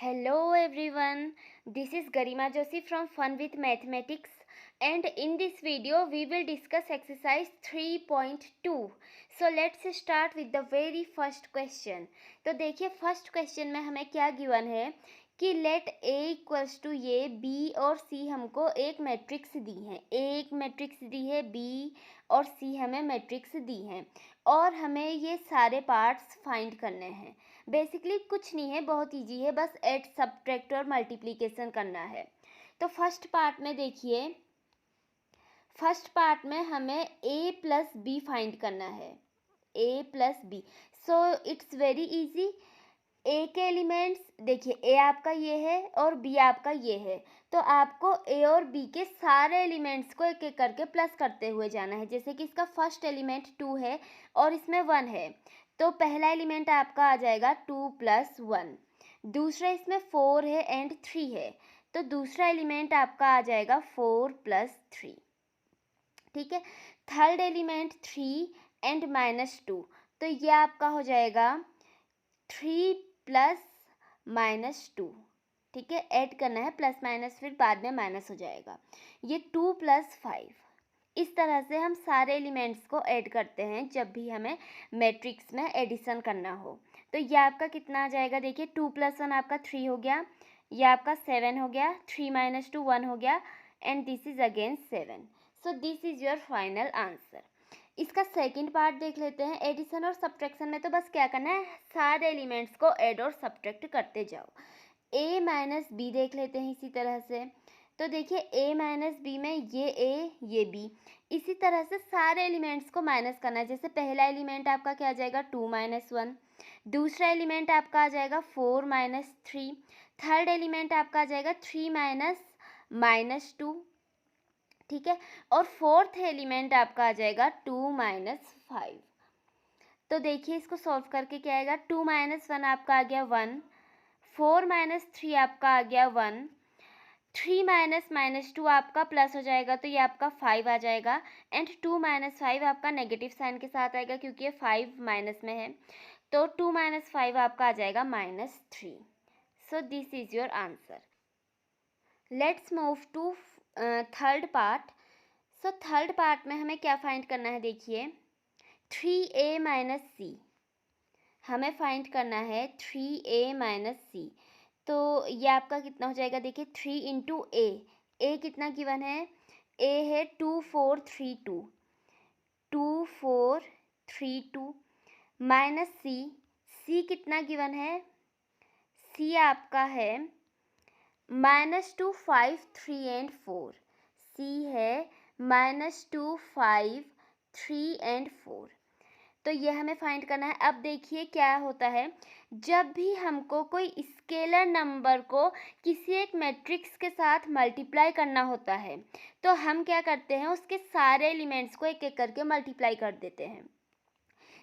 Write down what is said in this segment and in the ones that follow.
Hello everyone, this is Garima Joshi from Fun with Mathematics, and in this video we will discuss exercise 3.2. So let's start with the very first question. तो देखिए first question में हमें क्या given है कि late a equals to ये b और c हमको एक मैट्रिक्स दी है, a एक मैट्रिक्स दी है, b और c हमें मैट्रिक्स दी है और हमें ये सारे पार्ट्स फाइंड करने हैं। बेसिकली कुछ नहीं है, बहुत इजी है, बस ऐड सब्ट्रैक्ट और मल्टीप्लिकेशन करना है। तो फर्स्ट पार्ट में देखिए, फर्स्ट पार्ट में हमें a प्लस बी फाइंड करना है, a plus B. So it's very easy. a के एलिमेंट्स देखिए, a आपका ये है और b आपका ये है, तो आपको a और b के सारे एलिमेंट्स को एक एक करके प्लस करते हुए जाना है। जैसे कि इसका फर्स्ट एलिमेंट 2 है और इसमें 1 है, तो पहला एलिमेंट आपका आ जाएगा 2 प्लस 1। दूसरा इसमें 4 है एंड 3 है, तो दूसरा एलिमेंट आपका आ जाएगा 4 प्लस 3। ठीक है, थर्ड एलिमेंट 3 एंड -2, तो ये आपका हो जाएगा 3 प्लस -2। ठीक है, ऐड करना है, प्लस माइनस फिर बाद में माइनस हो जाएगा। ये 2 प्लस 5। इस तरह से हम सारे एलिमेंट्स को ऐड करते हैं जब भी हमें मैट्रिक्स में एडिशन करना हो। तो ये आपका कितना आ जाएगा, देखिए 2 प्लस 1 आपका 3 हो गया, ये आपका 7 हो गया, 3 - 2 1 हो गया, and this is again 7। So this is your final answer. इसका सेकंड पार्ट देख लेते हैं। एडिशन और सब्ट्रैक्शन में तो बस क्या करना है, सारे एलिमेंट्स को ऐड और सब्ट्रैक्ट करते जाओ। a माइनस बी देख लेते हैं इसी तरह से। तो देखिए a माइनस बी में ये a ये b, इसी तरह से सारे एलिमेंट्स को माइनस करना है। जैसे पहला एलिमेंट आपका क्या आ जाएगा 2 - 1, दूसरा एलिमेंट आपका आ जाएगा 4 - 3, थर्ड एलिमेंट आपका आ जाएगा 3 - -2। ठीक है, और फोर्थ एलिमेंट आपका आ जाएगा 2 - 5। तो देखिए इसको सॉल्व करके क्या आएगा, 2 - 1 आपका आ गया 1, 4 - 3 आपका आ गया 1, 3 - -2 आपका प्लस हो जाएगा तो ये आपका 5 आ जाएगा, एंड 2 - 5 आपका नेगेटिव साइन के साथ आएगा क्योंकि ये 5 माइनस में है, तो 2 - 5 आपका आ जाएगा -3। So this is your answer. Let's move to third part. So third part में हमें क्या फाइंड करना है, देखिए 3a - c हमें फाइंड करना है, 3a - c। तो ये आपका कितना हो जाएगा, देखिए 3 इंटू a कितना गिवन है, a है 2 4 3 2, 2 4 3 2 माइनस c कितना गिवन है, c आपका है -2 5 3 एंड 4, c है -2 5 3 एंड 4। तो ये हमें फाइंड करना है। अब देखिए क्या होता है, जब भी हमको कोई स्केलर नंबर को किसी एक मैट्रिक्स के साथ मल्टीप्लाई करना होता है तो हम क्या करते हैं, उसके सारे एलिमेंट्स को एक एक करके मल्टीप्लाई कर देते हैं।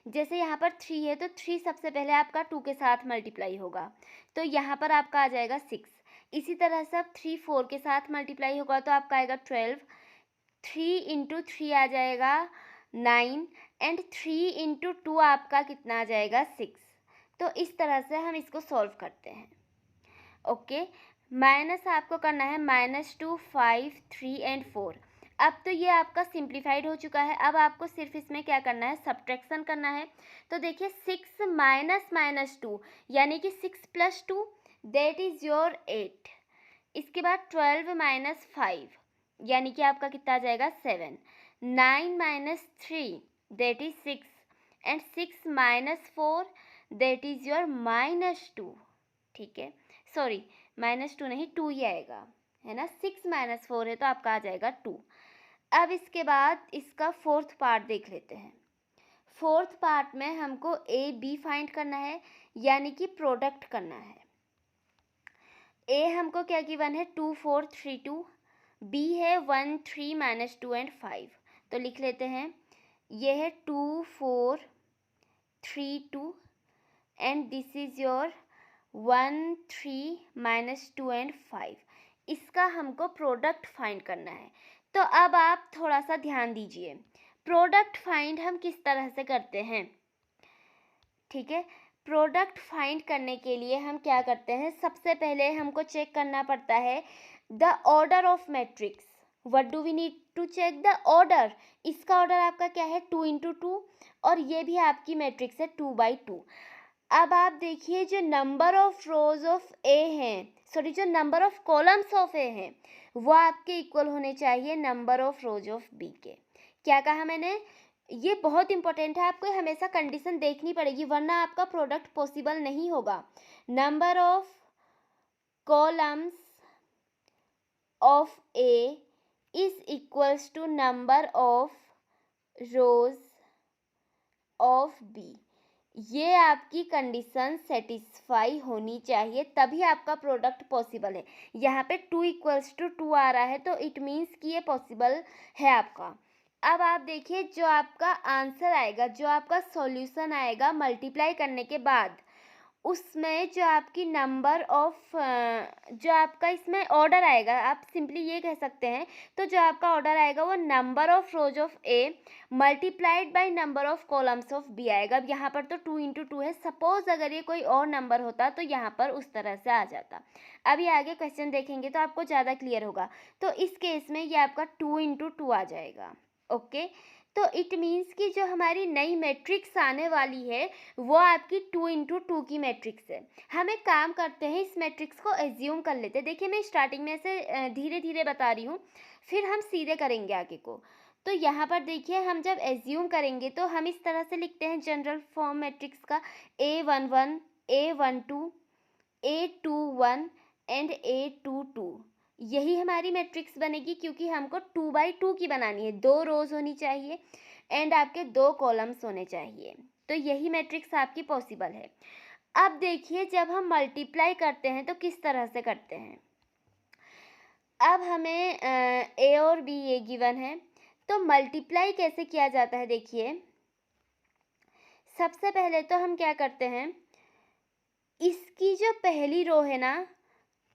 जैसे यहाँ पर 3 है तो 3 सबसे पहले आपका 2 के साथ मल्टीप्लाई होगा, तो यहाँ पर आपका आ जाएगा 6। इसी तरह से अब 3 4 के साथ मल्टीप्लाई होगा तो आपका आएगा 12, 3 इंटू 3 आ जाएगा 9, एंड 3 इंटू 2 आपका कितना आ जाएगा 6। तो इस तरह से हम इसको सॉल्व करते हैं। ओके, माइनस आपको करना है -2 5 3 एंड 4। अब तो ये आपका सिंप्लीफाइड हो चुका है, अब आपको सिर्फ इसमें क्या करना है, सब्ट्रैक्शन करना है। तो देखिए 6 - -2 यानी कि 6 + 2 दैट इज़ योर 8। इसके बाद 12 - 5 यानी कि आपका कितना आ जाएगा 7, 9 - 3 that is 6, and 6 - 4 that is your -2। ठीक है, सॉरी -2 नहीं 2 ही आएगा, है ना, 6 - 4 है तो आपका आ जाएगा 2। अब इसके बाद इसका फोर्थ पार्ट देख लेते हैं। फोर्थ पार्ट में हमको a b फाइंड करना है, यानी कि प्रोडक्ट करना है। a हमको क्या गिवन है 2 4 3 2, b है 1 3 - 2 एंड 5। तो लिख लेते हैं, ये है 2 4 3 2 and this is your 1 3 - 2 and 5। इसका हमको प्रोडक्ट फाइंड करना है। तो अब आप थोड़ा सा ध्यान दीजिए, प्रोडक्ट फाइंड हम किस तरह से करते हैं। ठीक है, प्रोडक्ट फाइंड करने के लिए हम क्या करते हैं, सबसे पहले हमको चेक करना पड़ता है the order of matrix. What do we need to check? The order. इसका ऑर्डर आपका क्या है, 2 × 2, और ये भी आपकी मैट्रिक्स है 2/2. अब आप देखिए जो number of rows of A हैं, सॉरी जो number of columns of A हैं, वो आपके इक्वल होने चाहिए number of rows of B के. क्या कहा मैंने? ये बहुत इंपॉर्टेंट है, आपको हमेशा कंडीशन देखनी पड़ेगी वरना आपका प्रोडक्ट पॉसिबल नहीं होगा. Number of columns of A is equals to number of rows of B. ये आपकी कंडीशन सेटिस्फाई होनी चाहिए, तभी आपका प्रोडक्ट पॉसिबल है. यहाँ पे 2 = 2 आ रहा है, तो इट मीन्स कि ये पॉसिबल है आपका. अब आप देखिए जो आपका आंसर आएगा, जो आपका सॉल्यूशन आएगा मल्टीप्लाई करने के बाद, उसमें जो आपकी नंबर ऑफ जो आपका इसमें ऑर्डर आएगा, आप सिंपली ये कह सकते हैं, तो जो आपका ऑर्डर आएगा वो number of rows of A multiplied by number of columns of B आएगा. अब यहाँ पर तो 2 × 2 है. सपोज अगर ये कोई और नंबर होता तो यहाँ पर उस तरह से आ जाता. अभी आगे क्वेश्चन देखेंगे तो आपको ज़्यादा क्लियर होगा. तो इस केस में ये आपका 2 × 2 आ जाएगा. ओके, तो इट मीन्स कि जो हमारी नई मैट्रिक्स आने वाली है वो आपकी 2 × 2 की मैट्रिक्स है. हम एक काम करते हैं, इस मैट्रिक्स को एज्यूम कर लेते हैं. देखिए मैं स्टार्टिंग में से धीरे धीरे बता रही हूँ, फिर हम सीधे करेंगे आगे को. तो यहाँ पर देखिए हम जब एज्यूम करेंगे तो हम इस तरह से लिखते हैं जनरल फॉर्म मैट्रिक्स का, A11, A12, A21 and A22. यही हमारी मैट्रिक्स बनेगी क्योंकि हमको 2/2 की बनानी है. 2 रोज होनी चाहिए एंड आपके 2 कॉलम्स होने चाहिए. तो यही मैट्रिक्स आपकी पॉसिबल है. अब देखिए जब हम मल्टीप्लाई करते हैं तो किस तरह से करते हैं. अब हमें ए और बी ये गिवन है, तो मल्टीप्लाई कैसे किया जाता है. देखिए सबसे पहले तो हम क्या करते हैं, इसकी जो पहली रो है ना,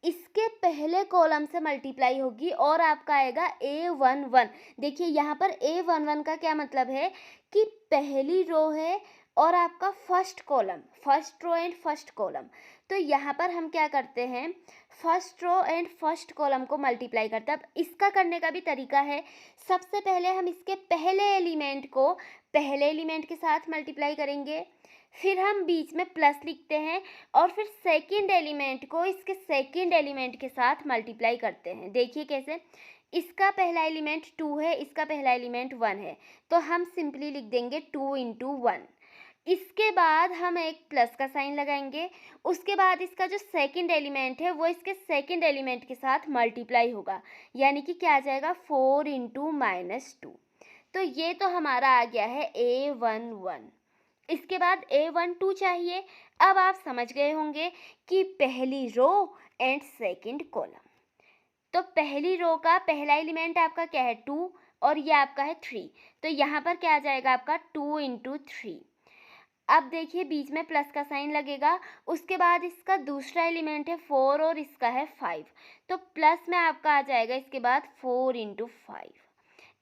इसके पहले कॉलम से मल्टीप्लाई होगी और आपका आएगा A11. देखिए यहाँ पर A11 का क्या मतलब है कि पहली रो है और आपका first column, first row and first column. तो यहाँ पर हम क्या करते हैं, first row and first column को मल्टीप्लाई करते हैं. अब इसका करने का भी तरीका है. सबसे पहले हम इसके पहले एलिमेंट को पहले एलिमेंट के साथ मल्टीप्लाई करेंगे, फिर हम बीच में प्लस लिखते हैं और फिर सेकंड एलिमेंट को इसके सेकंड एलिमेंट के साथ मल्टीप्लाई करते हैं. देखिए कैसे, इसका पहला एलिमेंट 2 है, इसका पहला एलिमेंट 1 है, तो हम सिंपली लिख देंगे 2 × 1. इसके बाद हम एक प्लस का साइन लगाएंगे. उसके बाद इसका जो सेकंड एलिमेंट है वो इसके सेकंड एलिमेंट के साथ मल्टीप्लाई होगा, यानी कि क्या आ जाएगा 4 × -2. तो ये तो हमारा आ गया है A11. इसके बाद A12 चाहिए. अब आप समझ गए होंगे कि पहली रो एंड सेकंड कॉलम. तो पहली रो का पहला एलिमेंट आपका क्या है 2 और ये आपका है 3, तो यहाँ पर क्या आ जाएगा आपका 2 × 3. अब देखिए बीच में प्लस का साइन लगेगा. उसके बाद इसका दूसरा एलिमेंट है 4 और इसका है 5, तो प्लस में आपका आ जाएगा इसके बाद 4 × 5.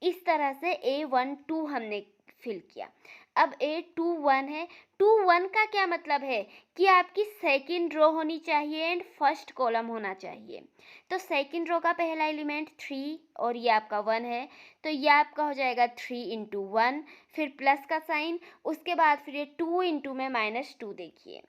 इस तरह से A12 हमने फिल किया. अब A21 है. 21 का क्या मतलब है कि आपकी सेकंड रो होनी चाहिए एंड फर्स्ट कॉलम होना चाहिए. तो सेकंड रो का पहला एलिमेंट 3 और ये आपका 1 है, तो ये आपका हो जाएगा 3 × 1, फिर प्लस का साइन. उसके बाद फिर ये 2 × में -2. देखिए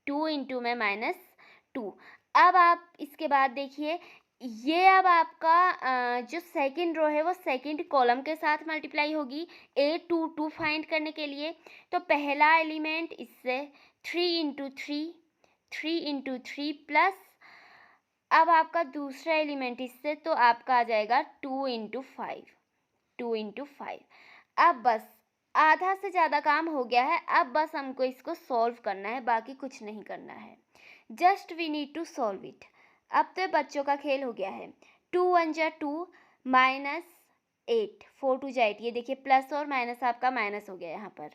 2 × में -2. अब आप इसके बाद देखिए ये अब आपका जो सेकंड रो है वो सेकंड कॉलम के साथ मल्टीप्लाई होगी A22 फाइंड करने के लिए. तो पहला एलिमेंट इससे 3 × 3, 3 × 3 प्लस अब आपका दूसरा एलिमेंट इससे, तो आपका आ जाएगा 2 × 5, 2 × 5. अब बस आधा से ज़्यादा काम हो गया है. अब बस हमको इसको सॉल्व करना है, बाकी कुछ नहीं करना है. Just we need to solve it. अब तो बच्चों का खेल हो गया है. 2 × 1 = 2 -8, 4 × 2 = 8. ये देखिए प्लस और माइनस आपका माइनस हो गया यहाँ पर.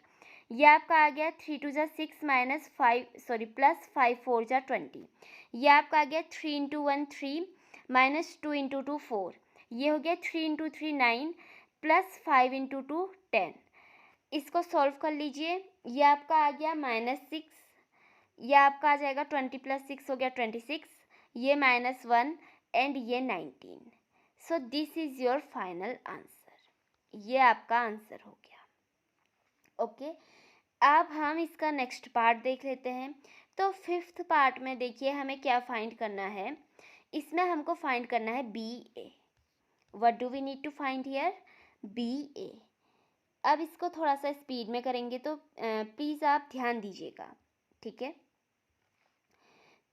ये आपका आ गया 3 × 2 = 6 -5 सॉरी प्लस 5 × 4 = 20. ये आपका आ गया 3 × 1 3 -2 × 2 4. ये हो गया 3 × 3 9 प्लस 5 × 2 10. इसको सॉल्व कर लीजिए. ये आपका आ गया -6 ये आपका आ जाएगा 20 + 6 हो गया 26, ये -1 एंड ये 19। सो this is your final answer. ये आपका आंसर हो गया। ओके, अब हम इसका नेक्स्ट पार्ट देख लेते हैं। तो 5th पार्ट में देखिए हमें क्या फाइंड करना है। इसमें हमको फाइंड करना है BA। What do we need to find here? BA। अब इसको थोड़ा सा स्पीड में करेंगे तो प्लीज़ आप ध्यान दीजिएगा, ठीक है।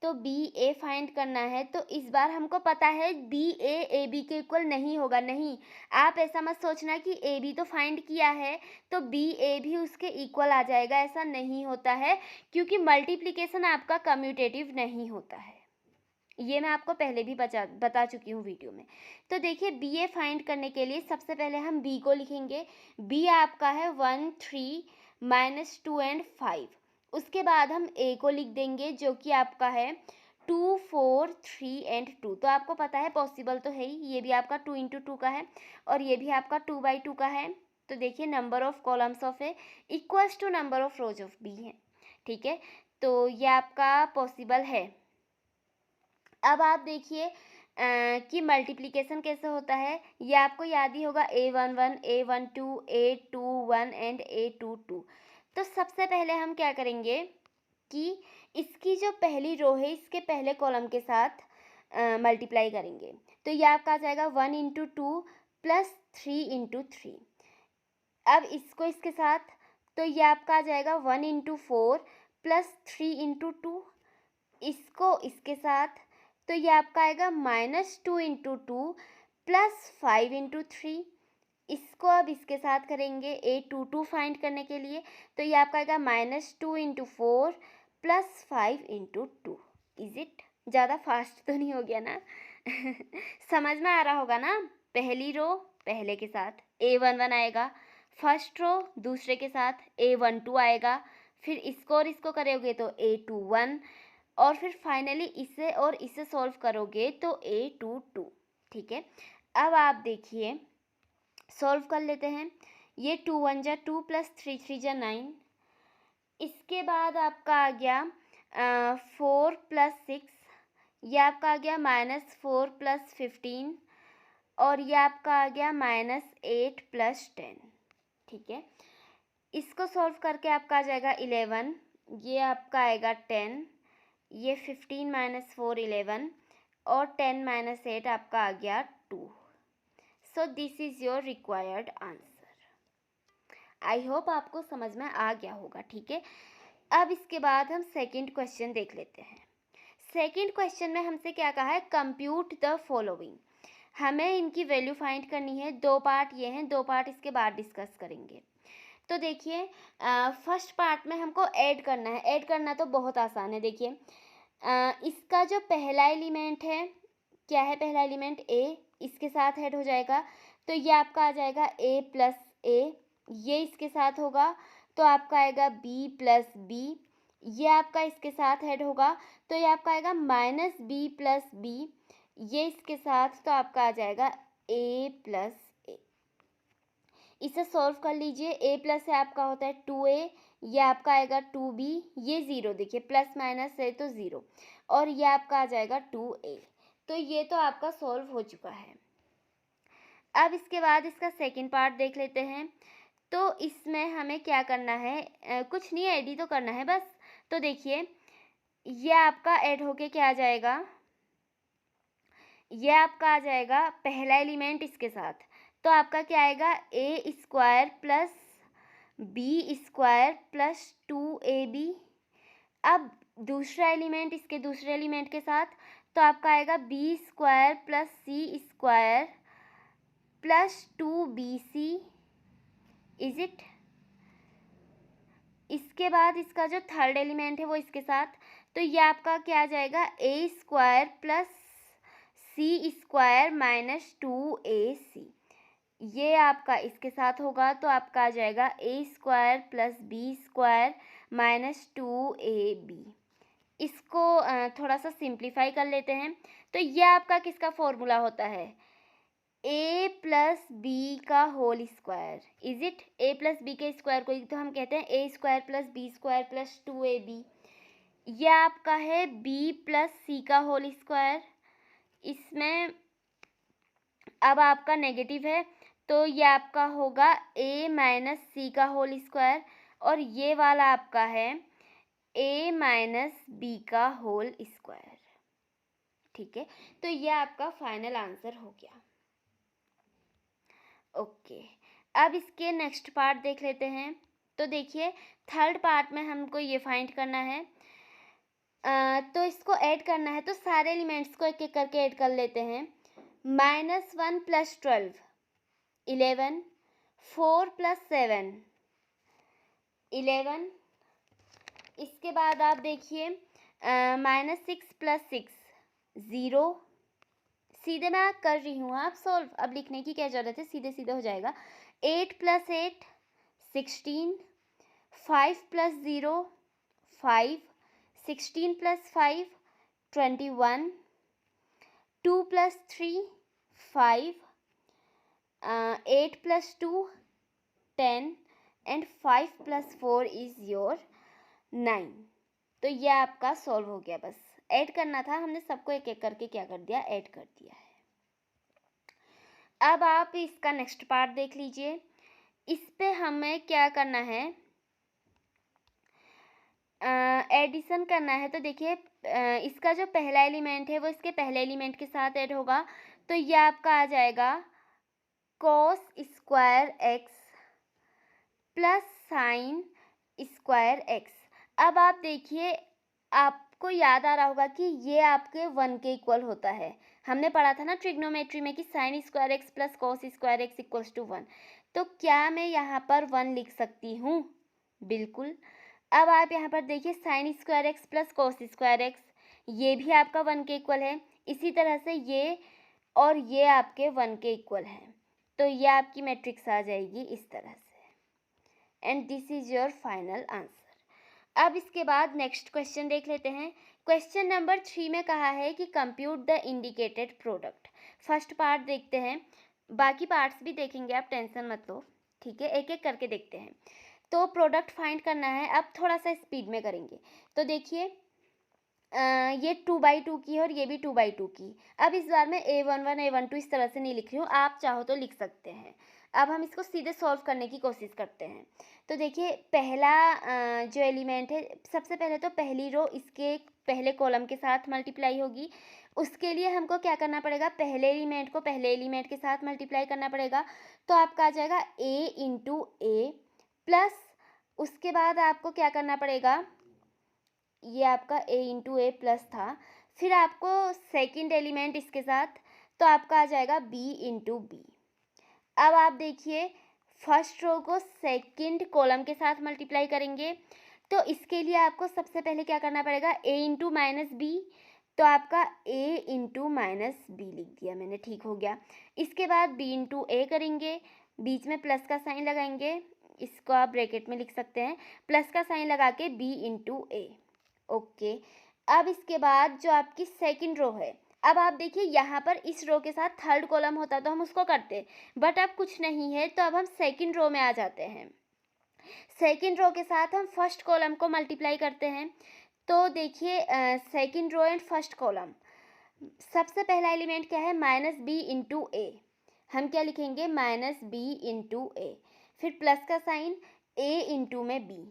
तो BA फाइंड करना है। तो इस बार हमको पता है BA AB के इक्वल नहीं होगा। नहीं, आप ऐसा मत सोचना कि AB तो फाइंड किया है तो BA भी उसके इक्वल आ जाएगा, ऐसा नहीं होता है, क्योंकि मल्टीप्लिकेशन आपका कम्यूटेटिव नहीं होता है। ये मैं आपको पहले भी बता चुकी हूँ वीडियो में। तो देखिए BA फाइंड करने के लिए सबसे पहले हम B को लिखेंगे। B आपका है 1 3 -2 एंड 5। उसके बाद हम A को लिख देंगे जो कि आपका है 2 4 3 एंड 2। तो आपको पता है पॉसिबल तो है ही, ये भी आपका 2 × 2 का है और ये भी आपका 2/2 का है। तो देखिए number of columns of A equals to number of rows of B है, ठीक है। तो ये आपका पॉसिबल है। अब आप देखिए कि मल्टीप्लिकेशन कैसे होता है। ये आपको याद ही होगा A11 A12 A21 and A22। तो सबसे पहले हम क्या करेंगे कि इसकी जो पहली रो है इसके पहले कॉलम के साथ मल्टीप्लाई करेंगे। तो ये आपका आ जाएगा 1 × 2 + 3 × 3। अब इसको इसके साथ, तो ये आपका आ जाएगा 1 × 4 + 3 × 2। इसको इसके साथ, तो ये आपका आएगा -2 × 2 + 5 × 3। इसको अब इसके साथ करेंगे A22 फाइंड करने के लिए। तो ये आपका आएगा -2 × 4 + 5 × 2। Is it? ज़्यादा फास्ट तो नहीं हो गया ना? समझ में आ रहा होगा ना? पहली रो पहले के साथ A11 आएगा, फर्स्ट रो दूसरे के साथ A12 आएगा, फिर इसको और इसको करोगे तो A21, और फिर फाइनली इसे और इसे सॉल्व करोगे तो A22, ठीक है। अब आप देखिए सॉल्व कर लेते हैं। ये 2 × 1 = 2 + 3 × 3 = 9। इसके बाद आपका आ गया 4 + 6, ये आपका आ गया -4 + 15, और ये आपका आ गया -8 + 10, ठीक है। इसको सॉल्व करके आपका आ जाएगा 11, ये आपका आएगा 10, ये 15 - 4 11, और 10 - 8 आपका आ गया 2। So this is your required answer. I hope आपको समझ में आ गया होगा, ठीक है। अब इसके बाद हम सेकंड क्वेश्चन देख लेते हैं। सेकंड क्वेश्चन में हमसे क्या कहा है? Compute the following. हमें इनकी वैल्यू फाइंड करनी है। 2 पार्ट ये हैं, 2 पार्ट इसके बाद डिस्कस करेंगे। तो देखिए फर्स्ट पार्ट में हमको ऐड करना है। ऐड करना तो बहुत आसान है। देखिए इसका जो पहला एलिमेंट है, क्या है पहला एलिमेंट? A, इसके साथ ऐड हो जाएगा। तो ये आपका आ जाएगा A + A, ये इसके साथ होगा तो आपका आएगा B + B, ये आपका इसके साथ ऐड होगा तो ये आपका आएगा -B + B, ये इसके साथ तो आपका आ जाएगा A + A। इसे सॉल्व कर लीजिए। A + A आपका होता है 2A, ये आपका आएगा 2B, ये 0, देखिए प्लस माइनस है तो 0, और ये आपका आ जाएगा 2A। तो ये तो आपका सॉल्व हो चुका है। अब इसके बाद इसका सेकंड पार्ट देख लेते हैं। तो इसमें हमें क्या करना है? कुछ नहीं, ऐड ही तो करना है बस। तो देखिए ये आपका ऐड होके क्या आ जाएगा? ये आपका आ जाएगा पहला एलिमेंट इसके साथ, तो आपका क्या आएगा? A² + B² + 2AB। अब दूसरा एलिमेंट इसके दूसरे एलिमेंट के साथ, तो आपका आएगा B² + C² + 2BC। Is it? इसके बाद इसका जो थर्ड एलिमेंट है वो इसके साथ, तो ये आपका क्या आ जाएगा? A² + C² - 2AC। ये आपका इसके साथ होगा तो आपका आ जाएगा A² + B² - 2AB। इसको थोड़ा सा सिंप्लीफाई कर लेते हैं। तो ये आपका किसका फॉर्मूला होता है? A + B का whole square. Is it? A + B के स्क्वायर को तो हम कहते हैं A² + B² + 2AB। ये आपका है b प्लस सी का होल स्क्वायर। इसमें अब आपका नेगेटिव है तो ये आपका होगा a माइनस सी का होल स्क्वायर, और ये वाला आपका है a माइनस बी का होल स्क्वायर। ठीक है, तो ये आपका फाइनल आंसर हो गया। ओके, अब इसके नेक्स्ट पार्ट देख लेते हैं। तो देखिए, थर्ड पार्ट में हमको ये फाइंड करना है। तो इसको ऐड करना है, तो सारे एलिमेंट्स को एक एक करके ऐड कर लेते हैं। -1 + 12 11, 4 + 7 11। इसके बाद आप देखिए -6 + 6 0। सीधे मैं कर रही हूँ, आप सोल्व, अब लिखने की क्या ज़रूरत है, सीधे सीधे हो जाएगा। 8 + 8 16, 5 + 0 5, 16 + 5 21, 2 + 3 5, 8 + 2 10, एंड 5 + 4 इज़ योर 9। तो यह आपका सॉल्व हो गया। बस ऐड करना था, हमने सबको एक एक करके क्या कर दिया, ऐड कर दिया है। अब आप इसका नेक्स्ट पार्ट देख लीजिए। इस पे हमें क्या करना है, एडिशन करना है। तो देखिए, इसका जो पहला एलिमेंट है वो इसके पहले एलिमेंट के साथ ऐड होगा, तो ये आपका आ जाएगा cos square x plus sign square x। अब आप देखिए, आपको याद आ रहा होगा कि ये आपके 1 के इक्वल होता है। हमने पढ़ा था ना ट्रिग्नोमेट्री में कि sine square x plus cos square x equals to 1। तो क्या मैं यहाँ पर 1 लिख सकती हूँ? बिल्कुल। अब आप यहाँ पर देखिए, sign square x plus cos square x, ये भी आपका 1 के इक्वल है। इसी तरह से ये और ये आपके 1 के इक्वल है। तो ये आपकी मैट्रिक्स आ जाएगी इस तरह से, and this is your final answer. अब इसके बाद नेक्स्ट क्वेश्चन देख लेते हैं। क्वेश्चन नंबर 3 में कहा है कि compute the indicated product. First part देखते हैं, बाकी पार्ट्स भी देखेंगे, आप टेंशन मत लो। ठीक है, एक एक करके देखते हैं। तो प्रोडक्ट फाइंड करना है, अब थोड़ा सा स्पीड में करेंगे। तो देखिए, ये 2/2 की है और ये भी 2/2 की। अब इस बार मैं A11 A12 इस तरह से नहीं लिख रही हूँ, आप चाहो तो लिख सकते हैं। अब हम इसको सीधे सॉल्व करने की कोशिश करते हैं। तो देखिए, पहला जो एलिमेंट है, सबसे पहले तो पहली रो इसके पहले कॉलम के साथ मल्टीप्लाई होगी। उसके लिए हमको क्या करना पड़ेगा, पहले एलिमेंट को पहले एलिमेंट के साथ मल्टीप्लाई करना पड़ेगा। तो आपका आ जाएगा A × A प्लस, उसके बाद आपको क्या करना पड़ेगा, ये आपका A × A प्लस था। फिर आपको सेकंड एलिमेंट इसके साथ, तो आपका आ जाएगा B × B। अब आप देखिए, फर्स्ट रो को सेकंड कॉलम के साथ मल्टीप्लाई करेंगे, तो इसके लिए आपको सबसे पहले क्या करना पड़ेगा, A × -B। तो आपका A × -B लिख दिया मैंने, ठीक हो गया। इसके बाद B × A करेंगे, बीच में प्लस का साइन लगाएंगे, इसको आप ब्रैकेट में लिख सकते हैं, प्लस का साइन लगा के B × A। ओके, अब इसके बाद जो आपकी सेकंड रो है, अब आप देखिए यहाँ पर इस रो के साथ थर्ड कॉलम होता तो हम उसको करते, बट अब कुछ नहीं है, तो अब हम सेकंड रो में आ जाते हैं। सेकंड रो के साथ हम फर्स्ट कॉलम को मल्टीप्लाई करते हैं। तो देखिए, second row and first column, सबसे पहला एलिमेंट क्या है, -B × A। हम क्या लिखेंगे, -B × A, फिर प्लस का साइन, A × में B।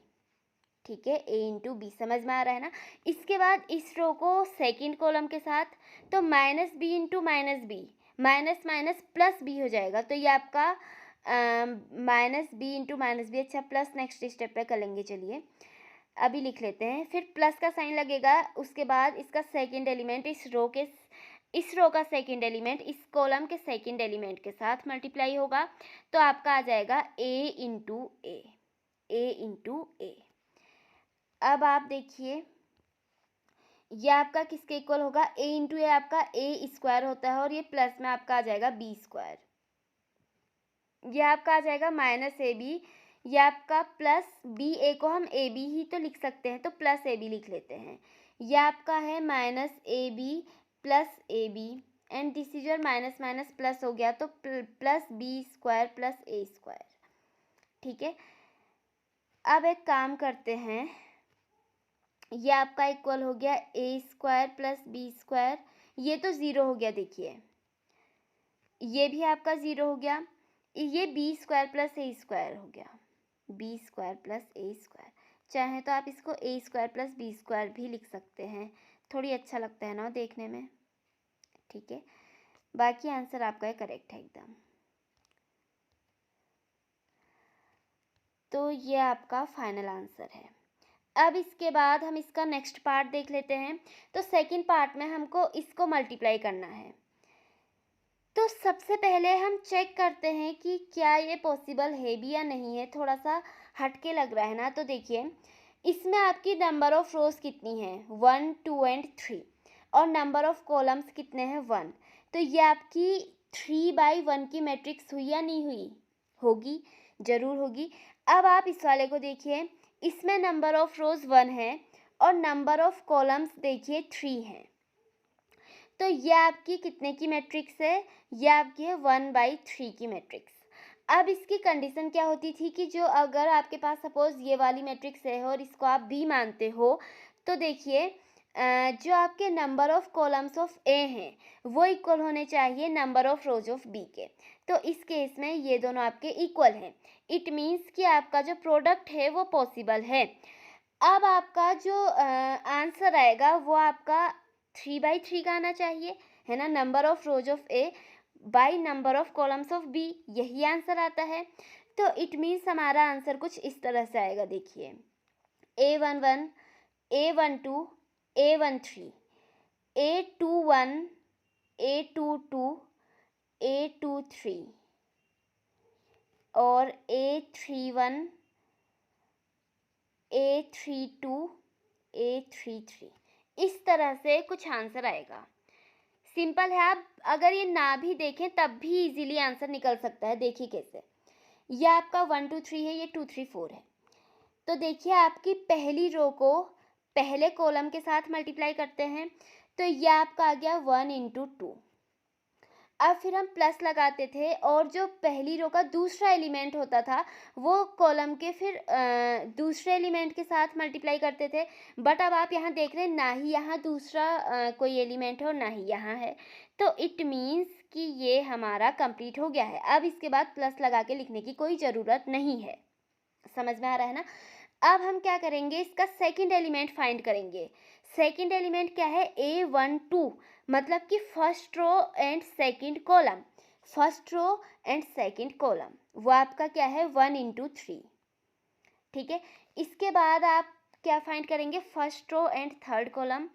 ठीक है, A × B, समझ में आ रहा है ना। इसके बाद इस रो को सेकंड कॉलम के साथ, तो -B × -B, minus minus plus B हो जाएगा। तो ये आपका -B × -B, अच्छा प्लस नेक्स्ट स्टेप पे कर लेंगे, चलिए अभी लिख लेते हैं। फिर प्लस का साइन लगेगा, उसके बाद इसका सेकंड एलिमेंट इस रो का सेकंड एलिमेंट इस कॉलम के सेकंड एलिमेंट के साथ मल्टीप्लाई होगा, तो आपका आ जाएगा A × A, A × A। अब आप देखिए, ये आपका किसके इक्वल होगा, A × A आपका A² होता है, और ये प्लस में आपका आ जाएगा B²। ये आपका आ जाएगा -AB, ये आपका प्लस BA को हम AB ही तो लिख सकते हैं, तो प्लस AB लिख लेते हैं। ये आपका है -AB plus AB, and this is your minus minus plus हो गया, तो प्लस B² प्लस A²। ठीक है, अब एक काम करते हैं, ये आपका इक्वल हो गया ए स्क्वायर प्लस बी स्क्वायर, ये तो ज़ीरो हो गया, देखिए ये भी आपका ज़ीरो हो गया, ये बी स्क्वायर प्लस ए स्क्वायर हो गया, बी स्क्वायर प्लस ए स्क्वायर। चाहे तो आप इसको ए स्क्वायर प्लस बी स्क्वायर भी लिख सकते हैं, थोड़ी अच्छा लगता है ना देखने में, ठीक है। बाकी आंसर आपका करेक्ट है एकदम। तो ये आपका फाइनल आंसर है। अब इसके बाद हम इसका नेक्स्ट पार्ट देख लेते हैं। तो सेकंड पार्ट में हमको इसको मल्टीप्लाई करना है। तो सबसे पहले हम चेक करते हैं कि क्या ये पॉसिबल है भी या नहीं है, थोड़ा सा हटके लग रहा है ना। तो देखिए इसमें आपकी नंबर ऑफ रोज कितनी है, 1 2 एंड 3, और नंबर ऑफ कॉलम्स कितने हैं, 1। तो ये आपकी 3/1 की मैट्रिक्स हुई या नहीं हुई, होगी, ज़रूर होगी। अब आप इस वाले को देखिए, इसमें नंबर ऑफ रोज 1 है और नंबर ऑफ कॉलम्स देखिए 3 है। तो ये आपकी कितने की मैट्रिक्स है, ये आपकी है 1/3 की मैट्रिक्स। अब इसकी कंडीशन क्या होती थी कि जो अगर आपके पास सपोज ये वाली मैट्रिक्स है और इसको आप बी मानते हो, तो देखिए जो आपके number of columns of A हैं वो इक्वल होने चाहिए number of rows of B के। तो इस केस में ये दोनों आपके इक्वल हैं। इट मीन्स कि आपका जो प्रोडक्ट है वो पॉसिबल है। अब आपका जो आंसर आएगा वो आपका 3/3 का आना चाहिए, है ना। Number of rows of A by number of columns of B, यही आंसर आता है। तो इट मीन्स हमारा आंसर कुछ इस तरह से आएगा, देखिए A11, A12, A13, A21, A22, A23 और A31, A32, A33, इस तरह से कुछ आंसर आएगा। सिंपल है, आप अगर ये ना भी देखें तब भी इजीली आंसर निकल सकता है। देखिए कैसे, ये आपका 1 2 3 है, ये 2 3 4 है। तो देखिए आपकी पहली रो को पहले कॉलम के साथ मल्टीप्लाई करते हैं, तो ये आपका आ गया 1 × 2। अब फिर हम प्लस लगाते थे और जो पहली रो का दूसरा एलिमेंट होता था वो कॉलम के फिर दूसरे एलिमेंट के साथ मल्टीप्लाई करते थे। बट अब आप यहाँ देख रहे हैं ना ही यहाँ दूसरा कोई एलिमेंट है और ना ही यहाँ है, तो इट मीन्स कि ये हमारा कंप्लीट हो गया है। अब इसके बाद प्लस लगा के लिखने की कोई ज़रूरत नहीं है। समझ में आ रहा है ना। अब हम क्या करेंगे, इसका सेकंड एलिमेंट फाइंड करेंगे। सेकंड एलिमेंट क्या है, A12, मतलब कि first row and second column. First row and second column वो आपका क्या है, 1 × 3, ठीक है। इसके बाद आप क्या फाइंड करेंगे, first row and third column,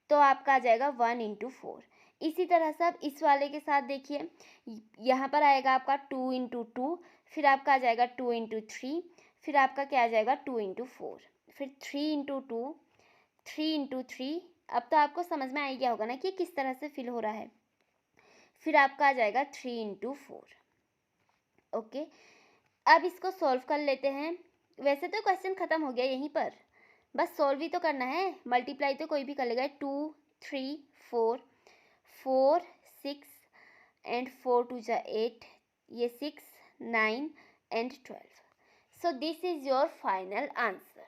तो आपका आ जाएगा 1 × 4। इसी तरह से आप इस वाले के साथ देखिए, यहाँ पर आएगा आपका 2 × 2, फिर आपका आ जाएगा 2 × 3, फिर आपका क्या आ जाएगा 2 × 4, फिर 3 × 2, 3 × 3। अब तो आपको समझ में आ ही गया होगा ना कि किस तरह से फिल हो रहा है। फिर आपका आ जाएगा 3 × 4। ओके, अब इसको सॉल्व कर लेते हैं। वैसे तो क्वेश्चन ख़त्म हो गया यहीं पर, बस सॉल्व ही तो करना है। मल्टीप्लाई तो कोई भी कर लेगा, 2 3 4, 4 6 एंड 4 2 जा 8, ये 6 9 and 12। So this is your final answer.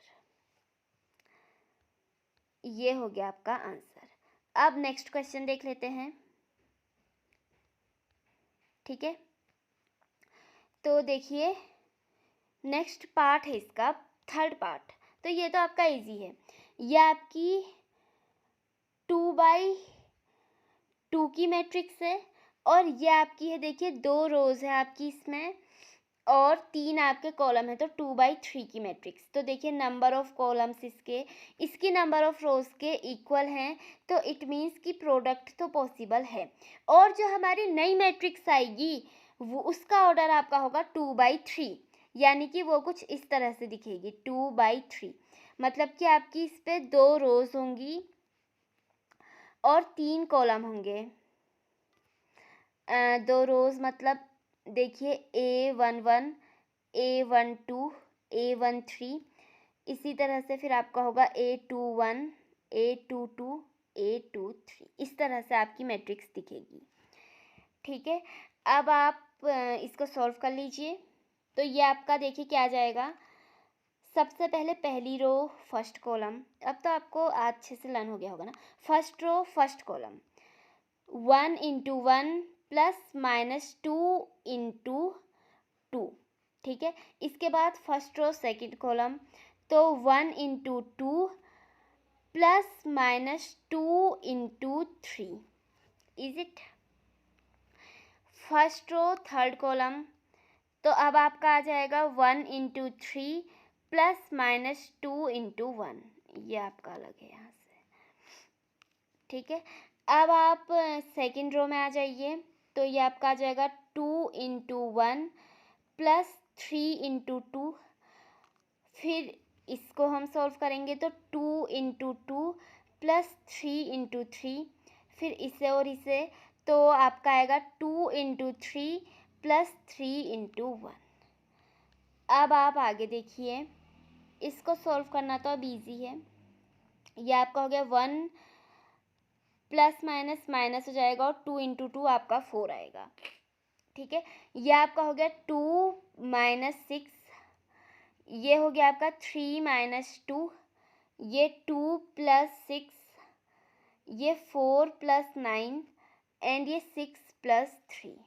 ये हो गया आपका आंसर। अब नेक्स्ट क्वेश्चन देख लेते हैं, ठीक है। तो देखिए नेक्स्ट पार्ट है इसका, थर्ड पार्ट। तो ये तो आपका इजी है, ये आपकी 2/2 की मैट्रिक्स है और ये आपकी है, देखिए 2 रोज है आपकी इसमें और 3 आपके कॉलम है, तो 2/3 की मैट्रिक्स। तो देखिए नंबर ऑफ कॉलम्स इसकी नंबर ऑफ रोज के इक्वल हैं, तो इट मीन्स कि प्रोडक्ट तो पॉसिबल है। और जो हमारी नई मैट्रिक्स आएगी वो उसका ऑर्डर आपका होगा 2/3, यानी कि वो कुछ इस तरह से दिखेगी 2/3, मतलब कि आपकी इस पर 2 रोज होंगी और 3 कॉलम होंगे। 2 रोज मतलब देखिए A11, A12, A13, इसी तरह से फिर आपका होगा A21, A22, A23, इस तरह से आपकी मैट्रिक्स दिखेगी, ठीक है। अब आप इसको सॉल्व कर लीजिए। तो ये आपका देखिए क्या आ जाएगा, सबसे पहले पहली रो फर्स्ट कॉलम, अब तो आपको अच्छे से लर्न हो गया होगा ना। First row first column 1 into 1 plus minus 2 into 2, ठीक है। इसके बाद फर्स्ट रो सेकंड कॉलम, तो 1 into 2 plus minus 2 into 3, is it. First row third column, तो अब आपका आ जाएगा 1 इंटू 3 प्लस माइनस 2 इंटू 1, ये आपका अलग है यहाँ से, ठीक है। अब आप सेकंड रो में आ जाइए, तो ये आपका आ जाएगा 2 इंटू 1 प्लस 3 इंटू 2, फिर इसको हम सॉल्व करेंगे तो 2 इंटू 2 प्लस 3 इंटू 3, फिर इसे और इसे, तो आपका आएगा 2 इंटू 3 प्लस 3 इंटू 1। अब आप आगे देखिए, इसको सॉल्व करना तो अब ईजी है। ये आपका हो गया 1 प्लस माइनस माइनस हो जाएगा और 2 इंटू 2 आपका 4 आएगा, ठीक है। ये आपका हो गया 2 माइनस 6, ये हो गया आपका 3 माइनस 2, ये 2 प्लस 6, ये 4 प्लस 9 एंड ये 6 प्लस 3।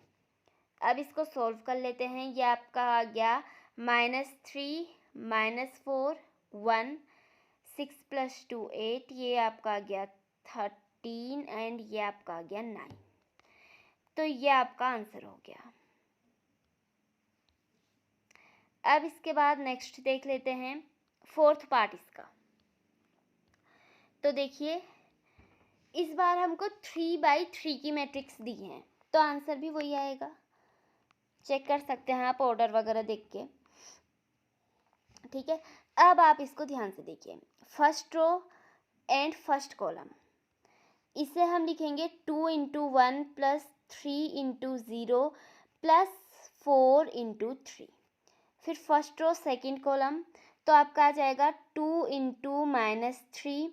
अब इसको सॉल्व कर लेते हैं। ये आपका आ गया -3 -4 1, 6 प्लस 2 8, ये आपका आ गया 13 एंड ये आपका आ गया 9। तो ये आपका आंसर हो गया। अब इसके बाद नेक्स्ट देख लेते हैं फोर्थ पार्ट इसका। तो देखिए, इस बार हमको 3/3 की मैट्रिक्स दी है, तो आंसर भी वही आएगा। चेक कर सकते हैं आप ऑर्डर वगैरह देख के, ठीक है। अब आप इसको ध्यान से देखिए, first row and first column, इसे हम लिखेंगे 2 into 1 plus 3 into 0 plus 4 into 3। फिर फर्स्ट रो सेकेंड कॉलम, तो आपका आ जाएगा 2 into -3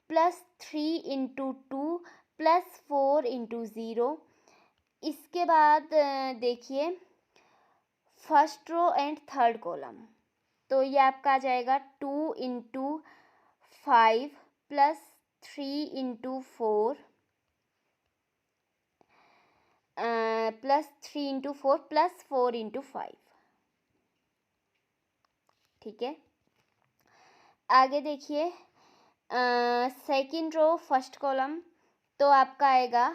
plus 3 into 2 plus 4 into 0। इसके बाद देखिए first row and third column, तो ये आपका आ जाएगा 2 into 5 plus 3 into 4 plus 3 into 4 plus 4 into 5, ठीक है। आगे देखिए सेकेंड रो फर्स्ट कॉलम, तो आपका आएगा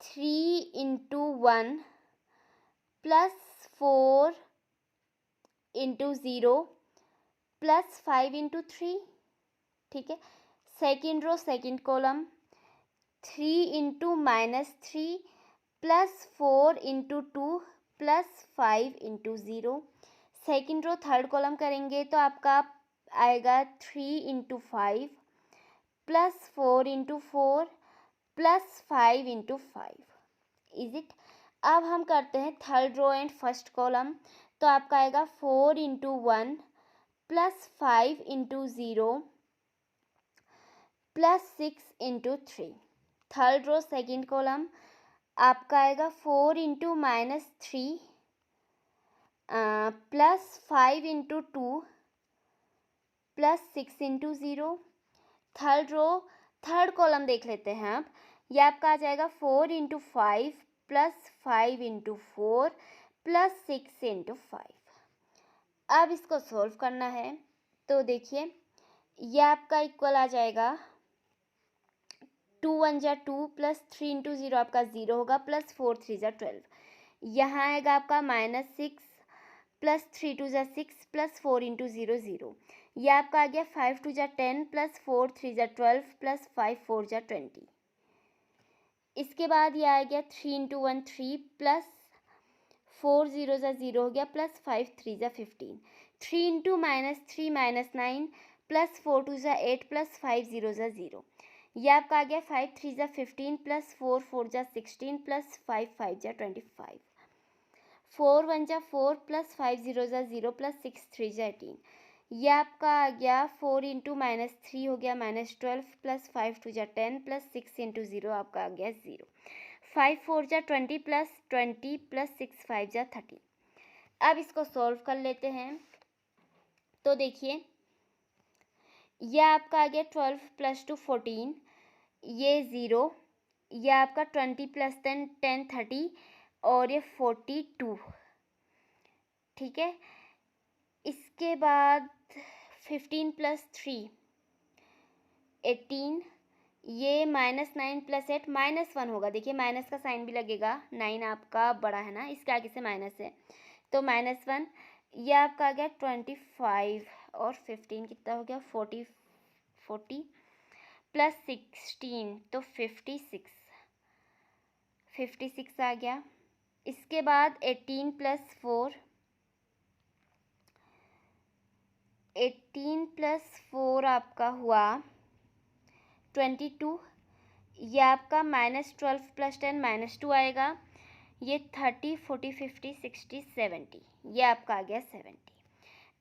3 into 1 plus 4 into 0 plus 5 into 3, ठीक है। Second row second column 3 into -3 plus 4 into 2 plus 5 into 0। Second row third column करेंगे तो आपका आएगा 3 into 5 plus 4 into 4 plus 5 into 5, is it. अब हम करते हैं third row and first column, तो आपका आएगा 4 into 1 plus 5 into 0 plus 6 into 3। Third row second column आपका आएगा 4 into -3 plus 5 into 2 plus 6 into 0। Third row third column देख लेते हैं आप, ये आपका आ जाएगा 4 into 5 plus 5 into 4 plus 6 into 5। अब इसको सॉल्व करना है, तो देखिए ये आपका इक्वल आ जाएगा 2 1 जा 2 प्लस 3 इंटू 0 आपका 0 होगा प्लस 4 3 जा 12, यहाँ आएगा आपका -6 प्लस 3 2 जा 6 प्लस 4 इंटू 0 0, यह आपका आ गया 5 2 जा 10 प्लस 4 3 जा 12 प्लस 5 4 जा 20। इसके बाद ये आ गया 3 इंटू 1 3 प्लस 4 0 जा 0 हो गया प्लस 5 3 जा 15। 3 इंटू -3 -9 प्लस 4 2 जा 8 प्लस 5 0 जा 0, यह आपका आ गया 5 3 जा 15 प्लस 4 4 जा 16 प्लस 5 5 जा 25। 4 1 जा 4 प्लस 5 0 जा 0 प्लस 6 3 जा 18, यह आपका आ गया 4 इंटू -3 हो गया -12 प्लस 5 2 जा 10 प्लस 6 इंटू 0 आपका आ गया 0। 5 4 जा 20 प्लस 20 प्लस 6 5 जा 30। अब इसको सॉल्व कर लेते हैं, तो देखिए यह आपका आ गया 12 + 2 14, ये 0, यह आपका 20 + 10 30 और ये 42, ठीक है। इसके बाद 15 + 3 18, ये -9 + 8 -1 होगा। देखिए माइनस का साइन भी लगेगा, 9 आपका बड़ा है ना, इसके आगे से माइनस है तो -1। ये आपका आ गया 25 और 15 कितना हो गया 40 + 16 तो 56 आ गया। इसके बाद 18 + 4 आपका हुआ 22, ये आपका -12 + 10 -2 आएगा, ये 30 40 50 60 70, ये आपका आ गया 70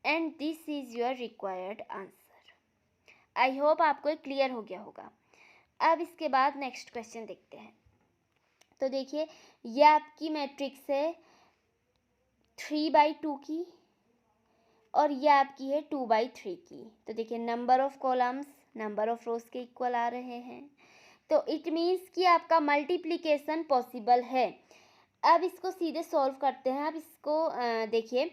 and this is your required answer. I hope आपको क्लियर हो गया होगा। अब इसके बाद नेक्स्ट क्वेश्चन देखते हैं। तो देखिए ये आपकी मैट्रिक्स है 3/2 की और ये आपकी है 2/3 की। तो देखिए number of columns number of रोज के इक्वल आ रहे हैं, तो इट मीन्स कि आपका मल्टीप्लिकेशन पॉसिबल है। अब इसको सीधे सॉल्व करते हैं। अब इसको देखिए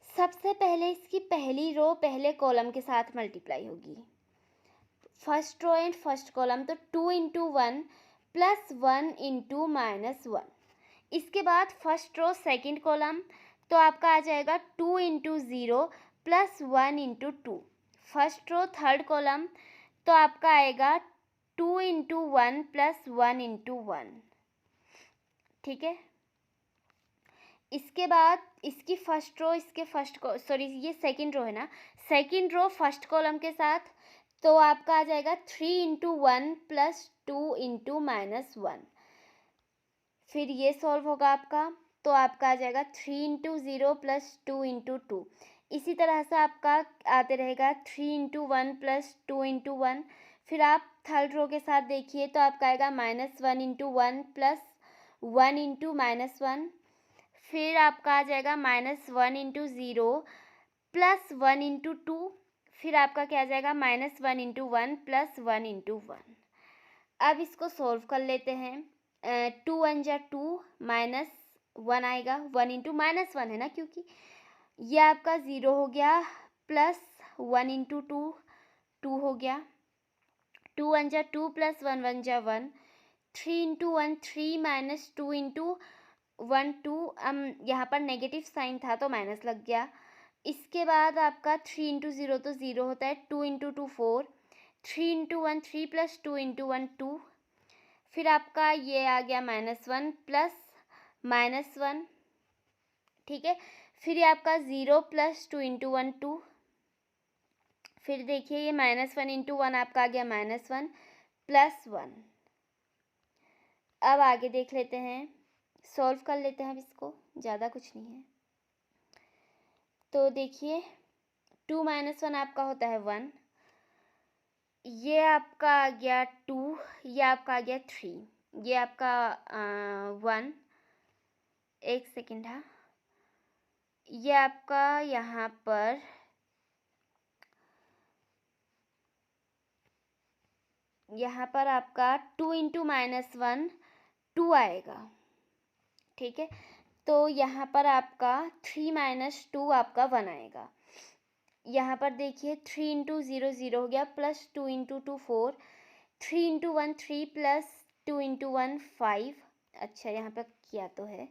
सबसे पहले इसकी पहली रो पहले कॉलम के साथ मल्टीप्लाई होगी, first row and first column, तो 2 × 1 + 1 × -1। इसके बाद फर्स्ट रो सेकंड कॉलम, तो आपका आ जाएगा 2 × 0 + 1 × 2। फर्स्ट रो थर्ड कॉलम, तो आपका आएगा 2 × 1 + 1 × 1, ठीक है। इसके बाद इसकी फर्स्ट रो ये सेकंड रो है ना, सेकंड रो फर्स्ट कॉलम के साथ, तो आपका आ जाएगा 3 × 1 + 2 × -1। फिर ये सॉल्व होगा आपका, तो आपका आ जाएगा 3 × 0 + 2 × 2। इसी तरह से आपका आते रहेगा 3 × 1 + 2 × 1। फिर आप थर्ड रो के साथ देखिए तो आपका आएगा -1 × 1 + 1 × -1। फिर आपका आ जाएगा -1 × 0 + 1 × 2। फिर आपका क्या आ जाएगा -1 × 1 + 1 × 1। अब इसको सॉल्व कर लेते हैं। 2 × 1 = 2 -1 आएगा, 1 × -1 है ना, क्योंकि ये आपका 0 हो गया, प्लस 1 × 2 2 हो गया, 2 × 1 = 2 + 1 × 1 = 1, 3 × 1 3 -2 × 1 2। यहाँ पर नेगेटिव साइन था तो माइनस लग गया। इसके बाद आपका 3 × 0 तो 0 होता है, 2 × 2 4, 3 × 1 3 + 2 × 1 2। फिर आपका ये आ गया -1 + -1, ठीक है। फिर ये आपका 0 + 2 × 1 2। फिर देखिए ये -1 × 1 आपका आ गया -1 + 1। अब आगे देख लेते हैं, सॉल्व कर लेते हैं। अब इसको ज़्यादा कुछ नहीं है। तो देखिए 2 - 1 आपका होता है 1, ये आपका आ गया 2, ये आपका आ गया 3, ये आपका 1, एक सेकेंड, हाँ, ये आपका यहाँ पर आपका 2 × -1 2 आएगा, ठीक है। तो यहाँ पर आपका 3 - 2 आपका 1 आएगा। यहाँ पर देखिए 3 × 0 0 हो गया, प्लस 2 × 2 4, 3 × 1 3 + 2 × 1 5। अच्छा यहाँ पर किया तो है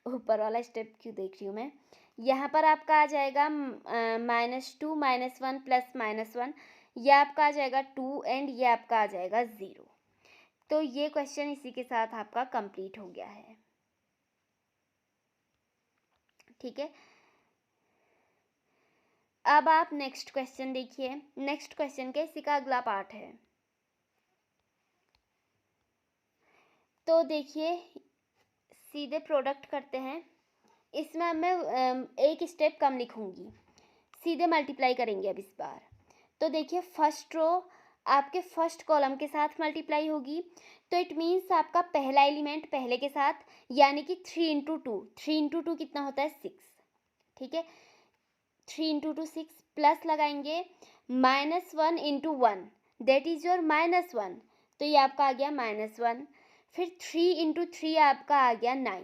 ऊपर वाला स्टेप क्यों देख रही हूँ मैं। यहाँ पर आपका आ जाएगा -2 -1 + -1, ये आपका आ जाएगा 2 एंड ये आपका आ जाएगा 0। तो ये क्वेश्चन इसी के साथ आपका कंप्लीट हो गया है, ठीक है। अब आप नेक्स्ट क्वेश्चन देखिए। नेक्स्ट क्वेश्चन के इसी का अगला पार्ट है। तो देखिए सीधे प्रोडक्ट करते हैं। इसमें मैं एक स्टेप कम लिखूंगी, सीधे मल्टीप्लाई करेंगे अब इस बार। तो देखिए फर्स्ट रो आपके फर्स्ट कॉलम के साथ मल्टीप्लाई होगी, तो इट मीन्स आपका पहला एलिमेंट पहले के साथ, यानी कि 3 × 2 कितना होता है 6, ठीक है। 3 इंटू 2 6, प्लस लगाएंगे -1 इंटू 1 दैट इज़ योर -1, तो ये आपका आ गया -1। फिर 3 इंटू 3 आपका आ गया 9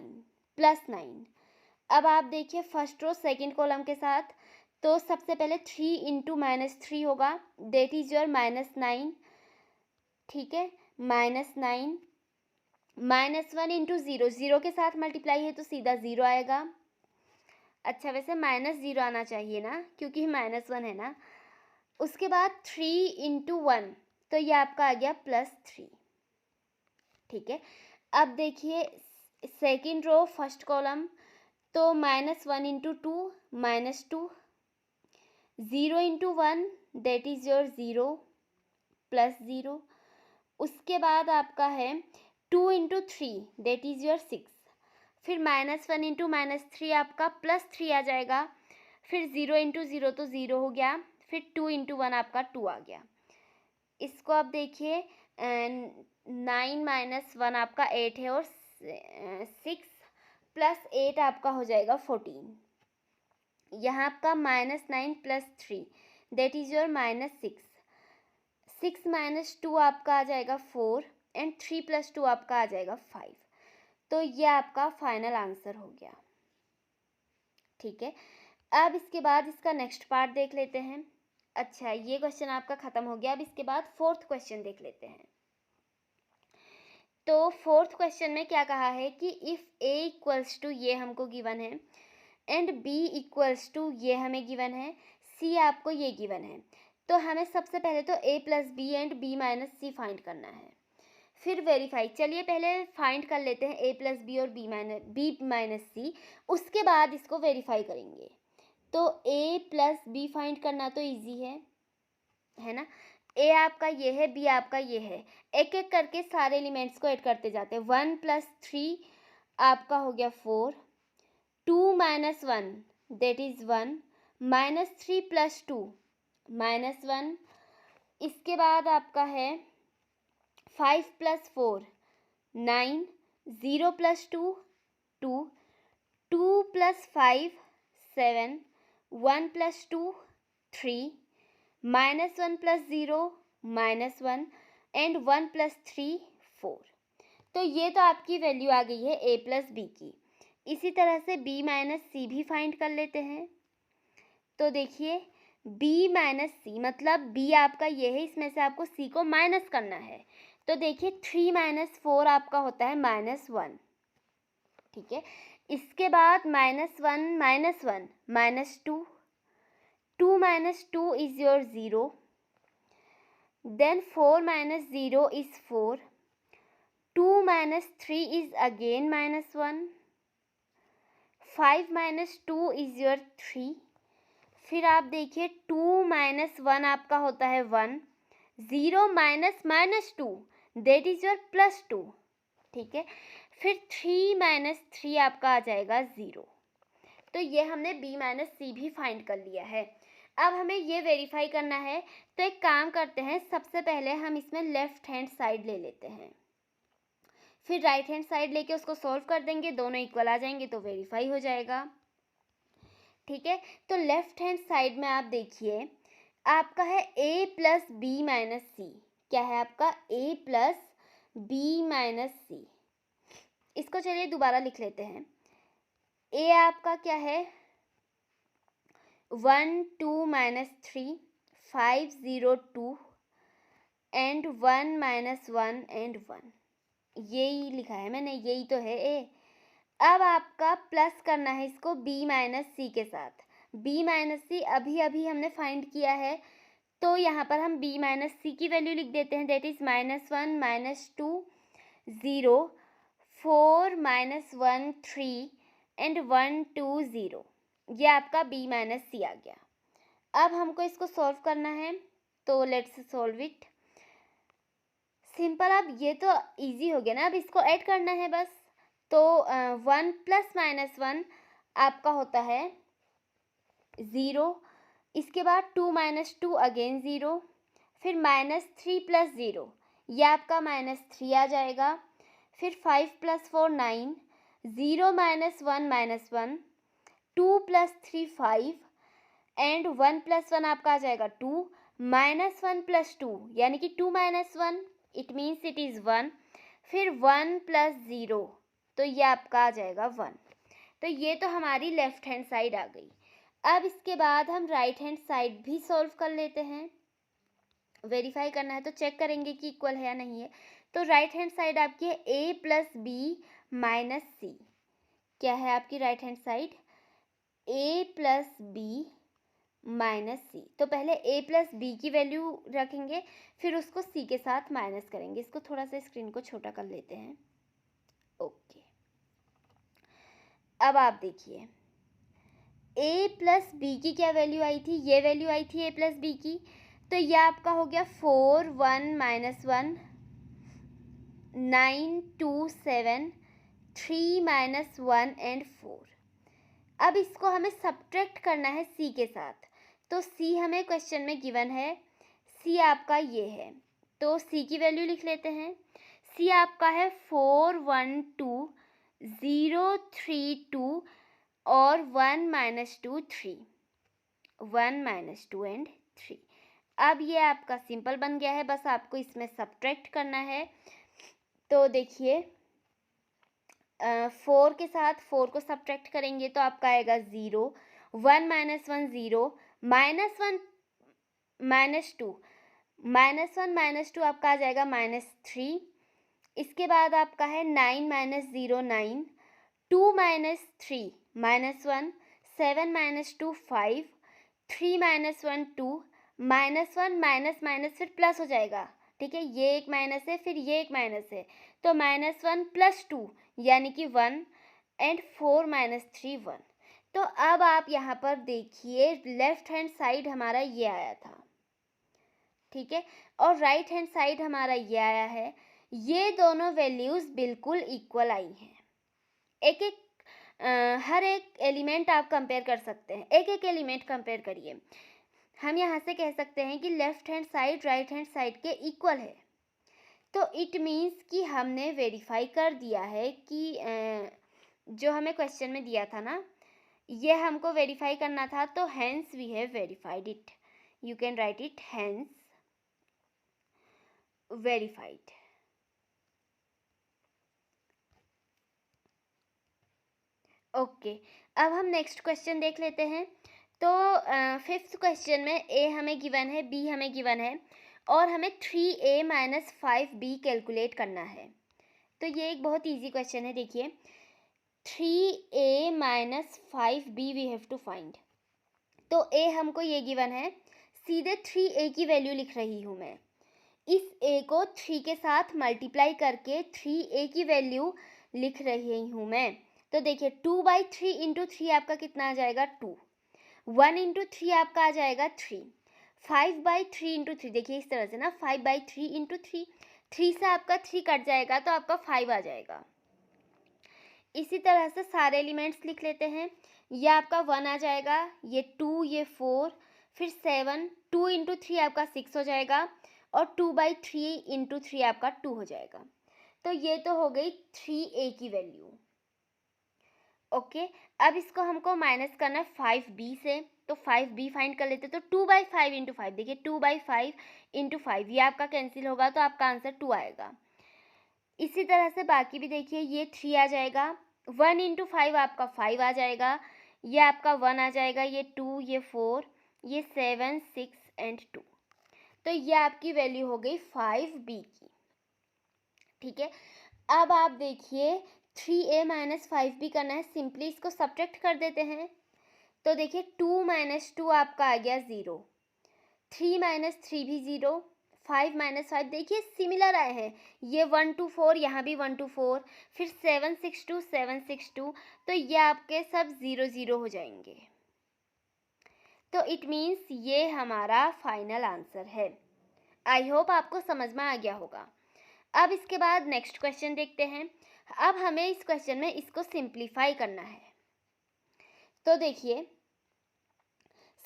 +9। अब आप देखिए फर्स्ट रो सेकंड कॉलम के साथ, तो सबसे पहले 3 इंटू -3 होगा दैट इज़ योर -9, ठीक है, -9। -1 इंटू 0, 0 के साथ मल्टीप्लाई है तो सीधा 0 आएगा। अच्छा वैसे -0 आना चाहिए ना, क्योंकि -1 है ना। उसके बाद 3 इंटू 1, तो ये आपका आ गया +3, ठीक है। अब देखिए सेकंड रो फर्स्ट कॉलम, तो -1 into 2 -2, 0 into 1 that is your 0 +0। उसके बाद आपका है 2 इंटू 3 दैट इज़ योर 6। फिर -1 इंटू -3 आपका +3 आ जाएगा। फिर 0 इंटू 0 तो 0 हो गया। फिर 2 इंटू 1 आपका 2 आ गया। इसको आप देखिए 9 -1 आपका 8 है, और 6 + 8 आपका हो जाएगा 14। यहाँ आपका -9 + 3 दैट इज़ योर -6। 6 - 2 आपका आ जाएगा 4, एंड 3 + 2 आपका आ जाएगा 5। तो ये आपका फाइनल आंसर हो गया, ठीक है। अब इसके बाद इसका नेक्स्ट पार्ट देख लेते हैं। अच्छा ये क्वेश्चन आपका ख़त्म हो गया। अब इसके बाद फोर्थ क्वेश्चन देख लेते हैं। तो फोर्थ क्वेश्चन में क्या कहा है कि इफ़ a = ये हमको गिवन है, एंड b = ये हमें गिवन है, c आपको ये गिवन है। तो हमें सबसे पहले तो a + b and b - c find करना है, फिर वेरीफाई। चलिए पहले फाइंड कर लेते हैं a + b और b - c, उसके बाद इसको वेरीफाई करेंगे। तो a + b फाइंड करना तो इजी है ना। a आपका ये है, b आपका ये है, एक एक करके सारे एलिमेंट्स को ऐड करते जाते हैं। 1 + 3 आपका हो गया 4, 2 - 1 दैट इज़ 1, -3 + 2 -1। इसके बाद आपका है 5 + 4 9, 0 + 2 2, 2 + 5 7, 1 + 2 3, -1 + 0 -1, एंड 1 + 3 4। तो ये तो आपकी वैल्यू आ गई है a + b की। इसी तरह से b - c भी फाइंड कर लेते हैं। तो देखिए b - c मतलब b आपका ये है, इसमें से आपको c को माइनस करना है। तो देखिए 3 - 4 आपका होता है -1, ठीक है। इसके बाद -1 - 1 -2, 2 - 2 is your 0, then 4 - 0 is 4, 2 - 3 is again -1, 5 - 2 is your 3। फिर आप देखिए 2 - 1 आपका होता है 1, 0 - -2 दैट इज़ योर +2, ठीक है। फिर 3 - 3 आपका आ जाएगा 0। तो ये हमने b - c भी फाइंड कर लिया है। अब हमें ये वेरीफाई करना है, तो एक काम करते हैं, सबसे पहले हम इसमें लेफ़्ट हैंड साइड ले लेते हैं, फिर राइट हैंड साइड लेके उसको सॉल्व कर देंगे, दोनों इक्वल आ जाएंगे तो वेरीफाई हो जाएगा, ठीक है। तो लेफ्ट हैंड साइड में आप देखिए आपका है a + b - c। क्या है आपका a + b - c। इसको चलिए दोबारा लिख लेते हैं। a आपका क्या है 1 2 - 3 5 0 2 एंड 1 - 1 एंड 1, यही लिखा है मैंने, यही तो है a। अब आपका प्लस करना है इसको b - c के साथ। b - c अभी अभी हमने फाइंड किया है, तो यहाँ पर हम b - c की वैल्यू लिख देते हैं, दैट इज़ -1 -2 0 4 -1 3 एंड 1 2 0। ये आपका b - c आ गया। अब हमको इसको सॉल्व करना है, तो लेट्स सॉल्व इट। सिंपल, अब ये तो इजी हो गया ना, अब इसको ऐड करना है बस। तो 1 + -1 आपका होता है 0। इसके बाद 2 - 2 अगेन 0, फिर -3 + 0, ये आपका -3 आ जाएगा। फिर 5 + 4 9, 0 - 1 -1, 2 + 3 5, एंड 1 + 1 आपका आ जाएगा 2, -1 + 2 यानी कि 2 - 1, इट मीन्स इट इज़ 1, फिर 1 + 0 तो ये आपका आ जाएगा 1। तो ये तो हमारी लेफ्ट हैंड साइड आ गई। अब इसके बाद हम राइट हैंड साइड भी सॉल्व कर लेते हैं। वेरीफाई करना है तो चेक करेंगे कि इक्वल है या नहीं है। तो राइट हैंड साइड आपकी है a + b - c। क्या है आपकी right hand side? a + b - c। तो पहले a + b की वैल्यू रखेंगे, फिर उसको c के साथ माइनस करेंगे। इसको थोड़ा सा स्क्रीन को छोटा कर लेते हैं। ओके, अब आप देखिए a + b की क्या वैल्यू आई थी? ये वैल्यू आई थी a + b की। तो ये आपका हो गया 4 1 - 1 9 2 7 3 - 1 एंड 4। अब इसको हमें सब्ट्रैक्ट करना है c के साथ। तो c हमें क्वेश्चन में गिवन है, c आपका ये है, तो c की वैल्यू लिख लेते हैं। c आपका है 4 1 2 0 3 2 और 1 - 2 3, 1 - 2 एंड 3। अब ये आपका सिंपल बन गया है, बस आपको इसमें सब्ट्रैक्ट करना है। तो देखिए 4 के साथ 4 को सब्ट्रैक्ट करेंगे तो आपका आएगा 0, 1 - 1 0, -1 -2, -1 -2 आपका आ जाएगा -3। इसके बाद आपका है 9 - 0 9, 2 - 3 -1, 7 - 2 5, 3 - 1 2, -1 माइनस माइनस फिर प्लस हो जाएगा। ठीक है, ये एक माइनस है, फिर ये एक माइनस है, तो -1 + 2 यानी कि 1 एंड 4 - 3 1। तो अब आप यहाँ पर देखिए लेफ्ट हैंड साइड हमारा ये आया था, ठीक है, और राइट हैंड साइड हमारा ये आया है। ये दोनों वैल्यूज़ बिल्कुल इक्वल आई हैं। एक एक हर एक एलिमेंट आप कंपेयर कर सकते हैं, एक एक एलिमेंट कंपेयर करिए। हम यहाँ से कह सकते हैं कि left hand side right hand side के इक्वल है। तो इट मीन्स कि हमने वेरीफाई कर दिया है कि जो हमें क्वेश्चन में दिया था ना, ये हमको वेरीफाई करना था, तो hence we have verified it. You can write it hence verified. Okay, अब हम नेक्स्ट क्वेश्चन देख लेते हैं। तो 5th क्वेश्चन में a हमें गिवन है, b हमें गिवन है और हमें 3a - 5b कैलकुलेट करना है। तो ये एक बहुत इजी क्वेश्चन है। देखिए 3a - 5b we have to find. तो a हमको ये गिवन है, सीधे 3a की वैल्यू लिख रही हूँ मैं। इस a को 3 के साथ मल्टीप्लाई करके 3a की वैल्यू लिख रही हूँ मैं। तो देखिए 2/3 × 3 आपका कितना आ जाएगा? 2। 1 × 3 आपका आ जाएगा 3। 5/3 × 3, देखिए इस तरह से ना, 5/3 × 3, 3 से आपका 3 कट जाएगा तो आपका 5 आ जाएगा। इसी तरह से सारे एलिमेंट्स लिख लेते हैं। ये आपका 1 आ जाएगा, ये 2, ये 4, फिर 7, 2 × 3 आपका 6 हो जाएगा और 2/3 × 3 आपका 2 हो जाएगा। तो ये तो हो गई 3a की वैल्यू। ओके, अब इसको हमको माइनस करना है 5b से, तो 5b फाइंड कर लेते। तो 2/5 × 5, देखिए 2/5 × 5 ये आपका कैंसिल होगा तो आपका आंसर 2 आएगा। इसी तरह से बाकी भी देखिए, ये 3 आ जाएगा, 1 × 5 आपका 5 आ जाएगा, ये आपका 1 आ जाएगा, ये 2, ये 4, ये 7 6 एंड 2। तो ये आपकी वैल्यू हो गई 5b की। ठीक है, अब आप देखिए 3a - 5b करना है, सिंपली इसको सब्ट्रैक्ट कर देते हैं। तो देखिए 2 - 2 आपका आ गया 0, 3 - 3 भी 0, 5 - 5 देखिए सिमिलर आए हैं, ये 1 2 4, यहाँ भी 1 2 4, फिर 7 6 2 7 6 2, तो ये आपके सब 0 0 हो जाएंगे। तो इट मीन्स ये हमारा फाइनल आंसर है। आई होप आपको समझ में आ गया होगा। अब इसके बाद नेक्स्ट क्वेश्चन देखते हैं। अब हमें इस क्वेश्चन में इसको सिंप्लीफाई करना है। तो देखिए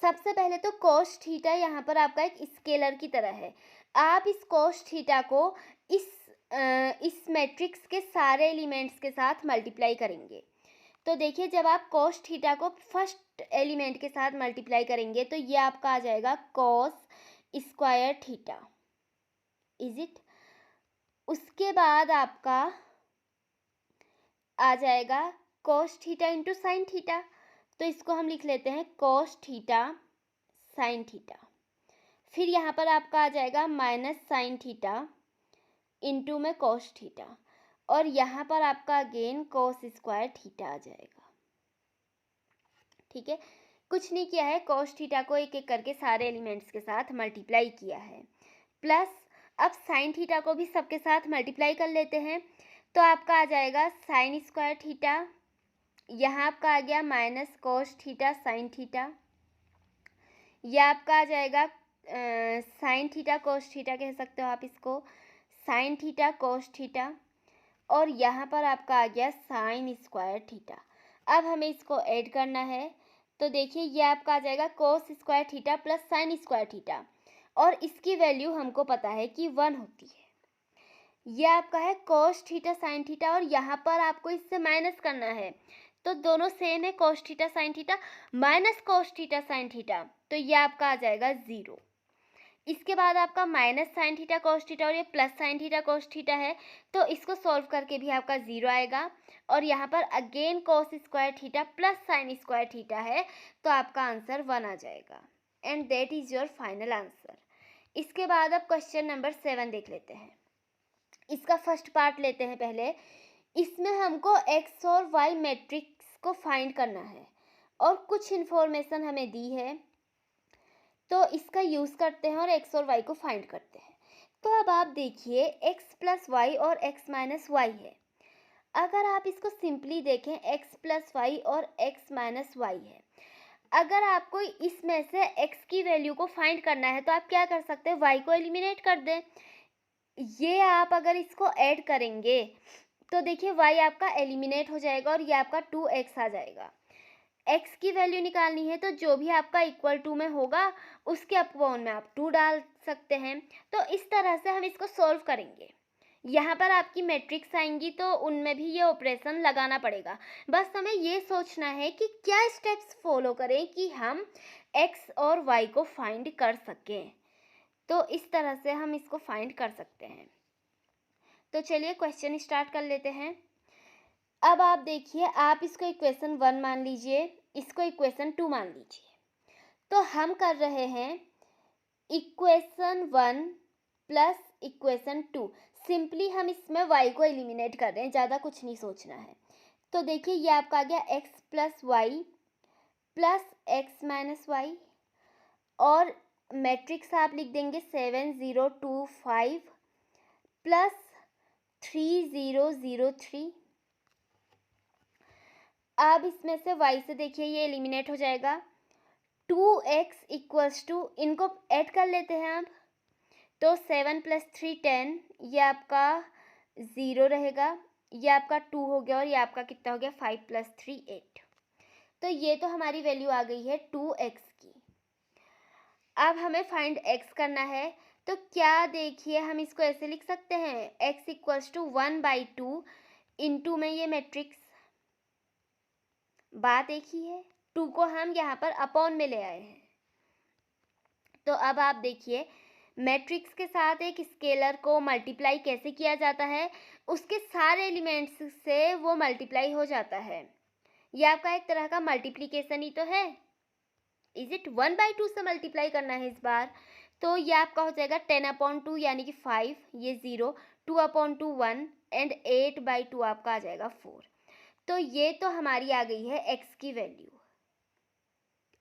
सबसे पहले तो cos थीटा यहाँ पर आपका एक स्केलर की तरह है। आप इस cos थीटा को इस मैट्रिक्स के सारे एलिमेंट्स के साथ मल्टीप्लाई करेंगे। तो देखिए जब आप cos थीटा को फर्स्ट एलिमेंट के साथ मल्टीप्लाई करेंगे तो ये आपका आ जाएगा cos square theta, is it. उसके बाद आपका आ जाएगा cos theta into sine theta, तो इसको हम लिख लेते हैं cos थीटा साइन थीटा। फिर यहाँ पर आपका आ जाएगा माइनस साइन थीटा इंटू में cos थीटा, और यहाँ पर आपका अगेन cos स्क्वायर थीटा आ जाएगा। ठीक है, कुछ नहीं किया है, cos थीटा को एक एक करके सारे एलिमेंट्स के साथ मल्टीप्लाई किया है। प्लस अब साइन थीटा को भी सबके साथ मल्टीप्लाई कर लेते हैं, तो आपका आ जाएगा साइन स्क्वायर थीटा, यहाँ आपका आ गया minus cos theta sine theta, यह आपका आ जाएगा साइन थीटा cos थीटा कह सकते हो आप इसको, साइन थीटा cos थीटा, और यहाँ पर आपका आ गया साइन स्क्वायर थीटा। अब हमें इसको ऐड करना है, तो देखिए ये आपका आ जाएगा cos square theta plus sine square theta, और इसकी वैल्यू हमको पता है कि 1 होती है। ये आपका है cos थीटा साइन थीटा, और यहाँ पर आपको इससे माइनस करना है, तो दोनों सेम है, cos theta sine theta minus cos theta sine theta, तो ये आपका आ जाएगा 0। इसके बाद आपका minus sine theta cos theta और ये plus sine theta cos theta है, तो इसको सॉल्व करके भी आपका 0 आएगा, और यहाँ पर again cos square theta plus sine square theta है, तो आपका आंसर 1 आ जाएगा, and that is your final answer. इसके बाद अब क्वेश्चन नंबर 7 देख लेते हैं। इसका फर्स्ट पार्ट लेते हैं पहले। इसमें हमको x और y मैट्रिक्स को फाइंड करना है, और कुछ इन्फॉर्मेशन हमें दी है, तो इसका यूज़ करते हैं और x और y को फाइंड करते हैं। तो अब आप देखिए x प्लस वाई और x माइनस वाई है। अगर आप इसको सिंपली देखें x प्लस वाई और x माइनस वाई है। अगर आपको इसमें से x की वैल्यू को फाइंड करना है तो आप क्या कर सकते हैं, y को एलिमिनेट कर दें। ये आप अगर इसको ऐड करेंगे तो देखिए y आपका एलिमिनेट हो जाएगा और ये आपका 2x आ जाएगा। x की वैल्यू निकालनी है तो जो भी आपका इक्वल टू में होगा उसके अपॉन में आप 2 डाल सकते हैं। तो इस तरह से हम इसको सॉल्व करेंगे। यहाँ पर आपकी मैट्रिक्स आएंगी तो उनमें भी ये ऑपरेशन लगाना पड़ेगा। बस हमें ये सोचना है कि क्या स्टेप्स फॉलो करें कि हम x और y को फाइंड कर सकें। तो इस तरह से हम इसको फाइंड कर सकते हैं। तो चलिए क्वेश्चन स्टार्ट कर लेते हैं। अब आप देखिए, आप इसको इक्वेशन 1 मान लीजिए, इसको इक्वेशन 2 मान लीजिए। तो हम कर रहे हैं इक्वेशन 1 प्लस इक्वेशन 2। सिंपली हम इसमें y को एलिमिनेट कर रहे हैं, ज़्यादा कुछ नहीं सोचना है। तो देखिए ये आपका आ गया x plus y plus x minus y, और मैट्रिक्स आप लिख देंगे 7 0 2 5 प्लस 3 0 0 3। अब इसमें से y से देखिए ये एलिमिनेट हो जाएगा, 2x इक्वल्स टू, इनको ऐड कर लेते हैं अब, तो 7 प्लस 3 10, ये आपका 0 रहेगा, ये आपका 2 हो गया, और ये आपका कितना हो गया 5 प्लस 3 8। तो ये तो हमारी वैल्यू आ गई है 2x की। अब हमें फाइंड x करना है, तो क्या देखिए हम इसको ऐसे लिख सकते हैं, x इक्वल्स टू 1/2 इंटू में ये मैट्रिक्स, बात एक ही है, 2 को हम यहाँ पर अपॉन में ले आए हैं। तो अब आप देखिए मैट्रिक्स के साथ एक स्केलर को मल्टीप्लाई कैसे किया जाता है, उसके सारे एलिमेंट्स से वो मल्टीप्लाई हो जाता है। ये आपका एक तरह का मल्टीप्लिकेशन ही तो है, इज इट। 1/2 से मल्टीप्लाई करना है इस बार, तो ये आपका हो जाएगा 10/2 यानी कि 5, ये 0, 2/2 1, एंड 8/2 आपका आ जाएगा 4। तो ये तो हमारी आ गई है x की वैल्यू।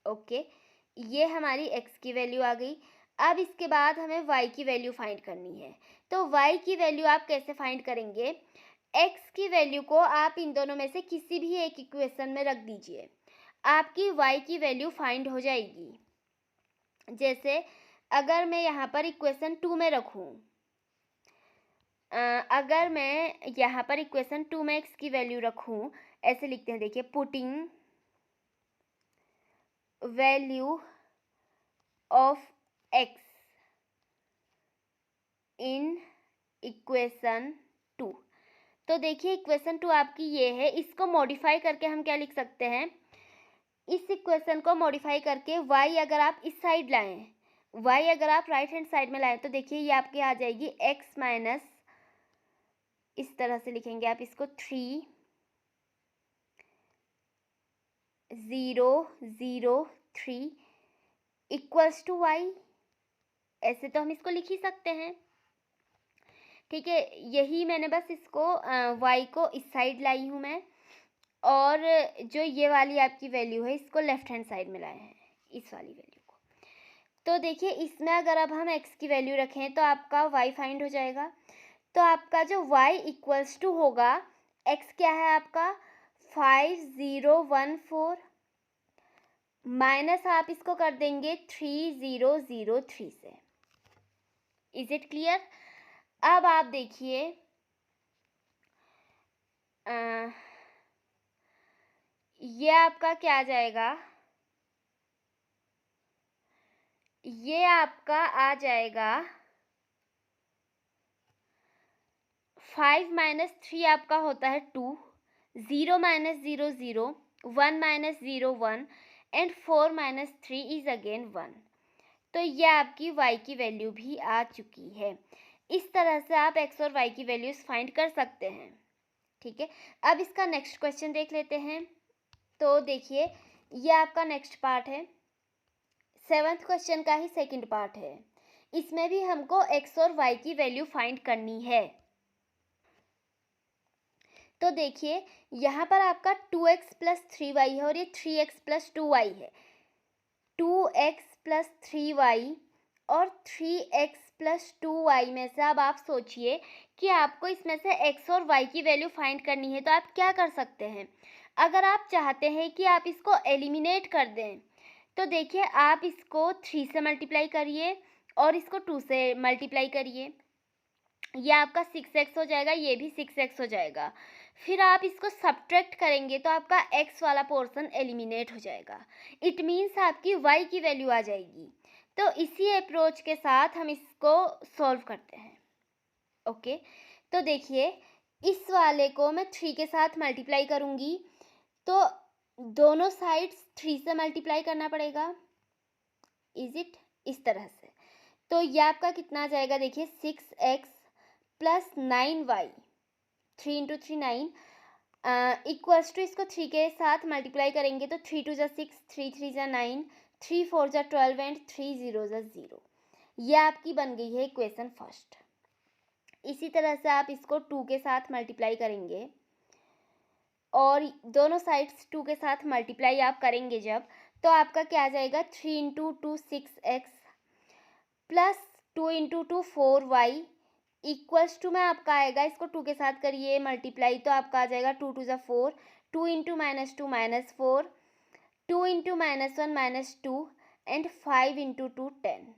ओके, ये हमारी x की वैल्यू आ गई। अब इसके बाद हमें y की वैल्यू फाइंड करनी है। तो y की वैल्यू आप कैसे फाइंड करेंगे, x की वैल्यू को आप इन दोनों में से किसी भी एक इक्वेशन में रख दीजिए, आपकी y की वैल्यू फाइंड हो जाएगी। जैसे अगर मैं यहाँ पर इक्वेशन 2 में रखूँ, अगर मैं यहाँ पर इक्वेशन 2 में x की वैल्यू रखूँ, ऐसे लिखते हैं, देखिए putting value of x in equation 2। तो देखिए इक्वेशन 2 आपकी ये है, इसको मॉडिफाई करके हम क्या लिख सकते हैं, इस इक्वेशन को मॉडिफाई करके y अगर आप इस साइड लाएं, y अगर आप राइट हैंड साइड में लाएं तो देखिए ये आपके आ जाएगी x माइनस, इस तरह से लिखेंगे आप इसको 3 0 0 3 इक्वल्स टू y। ऐसे तो हम इसको लिख ही सकते हैं, ठीक है। यही मैंने बस इसको y को इस साइड लाई हूँ मैं, और जो ये वाली आपकी वैल्यू है इसको लेफ्ट हैंड साइड में लाए हैं, इस वाली वैल्यू को। तो देखिए इसमें अगर अब हम x की वैल्यू रखें तो आपका y फाइंड हो जाएगा। तो आपका जो y इक्वल्स टू होगा, x क्या है आपका 5014 माइनस आप इसको कर देंगे 3003 से। Is it clear? अब आप देखिए ये आपका क्या आ जाएगा, ये आपका आ जाएगा 5 माइनस 3 आपका होता है 2, 0 minus 0 0, 1 minus 0 1 and 4 minus 3 is again 1। तो ये आपकी y की वैल्यू भी आ चुकी है। इस तरह से आप x और y की वैल्यूज फाइंड कर सकते हैं, ठीक है। अब इसका नेक्स्ट क्वेश्चन देख लेते हैं। तो देखिए ये आपका नेक्स्ट पार्ट है, 7th क्वेश्चन का ही सेकंड पार्ट है। इसमें भी हमको x और y की वैल्यू फाइंड करनी है। तो देखिए यहाँ पर आपका 2x प्लस 3y है और ये 3x प्लस 2y है। 2x प्लस 3y और 3x प्लस 2y में से अब आप सोचिए कि आपको इसमें से x और y की वैल्यू फाइंड करनी है। तो आप क्या कर सकते हैं, अगर आप चाहते हैं कि आप इसको एलिमिनेट कर दें तो देखिए आप इसको 3 से मल्टीप्लाई करिए और इसको 2 से मल्टीप्लाई करिए, ये आपका 6x हो जाएगा, ये भी 6x हो जाएगा। फिर आप इसको सब्ट्रैक्ट करेंगे तो आपका x वाला पोर्शन एलिमिनेट हो जाएगा। इट मीन्स आपकी y की वैल्यू आ जाएगी। तो इसी अप्रोच के साथ हम इसको सॉल्व करते हैं। ओके, तो देखिए इस वाले को मैं 3 के साथ मल्टीप्लाई करूँगी तो दोनों साइड्स 3 से मल्टीप्लाई करना पड़ेगा। Is it? इस तरह से। तो ये आपका कितना आ जाएगा, देखिए 6x plus 9y, 3 into 3 9 equals to, इसको 3 के साथ मल्टीप्लाई करेंगे तो 3 2 जा 6, 3 3 जा 9, 3 4 जा 12 एंड 3 0 जा 0। ये आपकी बन गई है इक्वेशन फर्स्ट। इसी तरह से आप इसको 2 के साथ मल्टीप्लाई करेंगे और दोनों साइड्स 2 के साथ मल्टीप्लाई आप करेंगे जब, तो आपका क्या आ जाएगा 3 into 2 6x plus 2 into 2 4y equals to में आपका आएगा, इसको 2 के साथ करिए मल्टीप्लाई तो आपका आ जाएगा 2 2 जा 4, 2 इंटू -2 -4, 2 इंटू -1 -2 एंड 5 इंटू 2 10।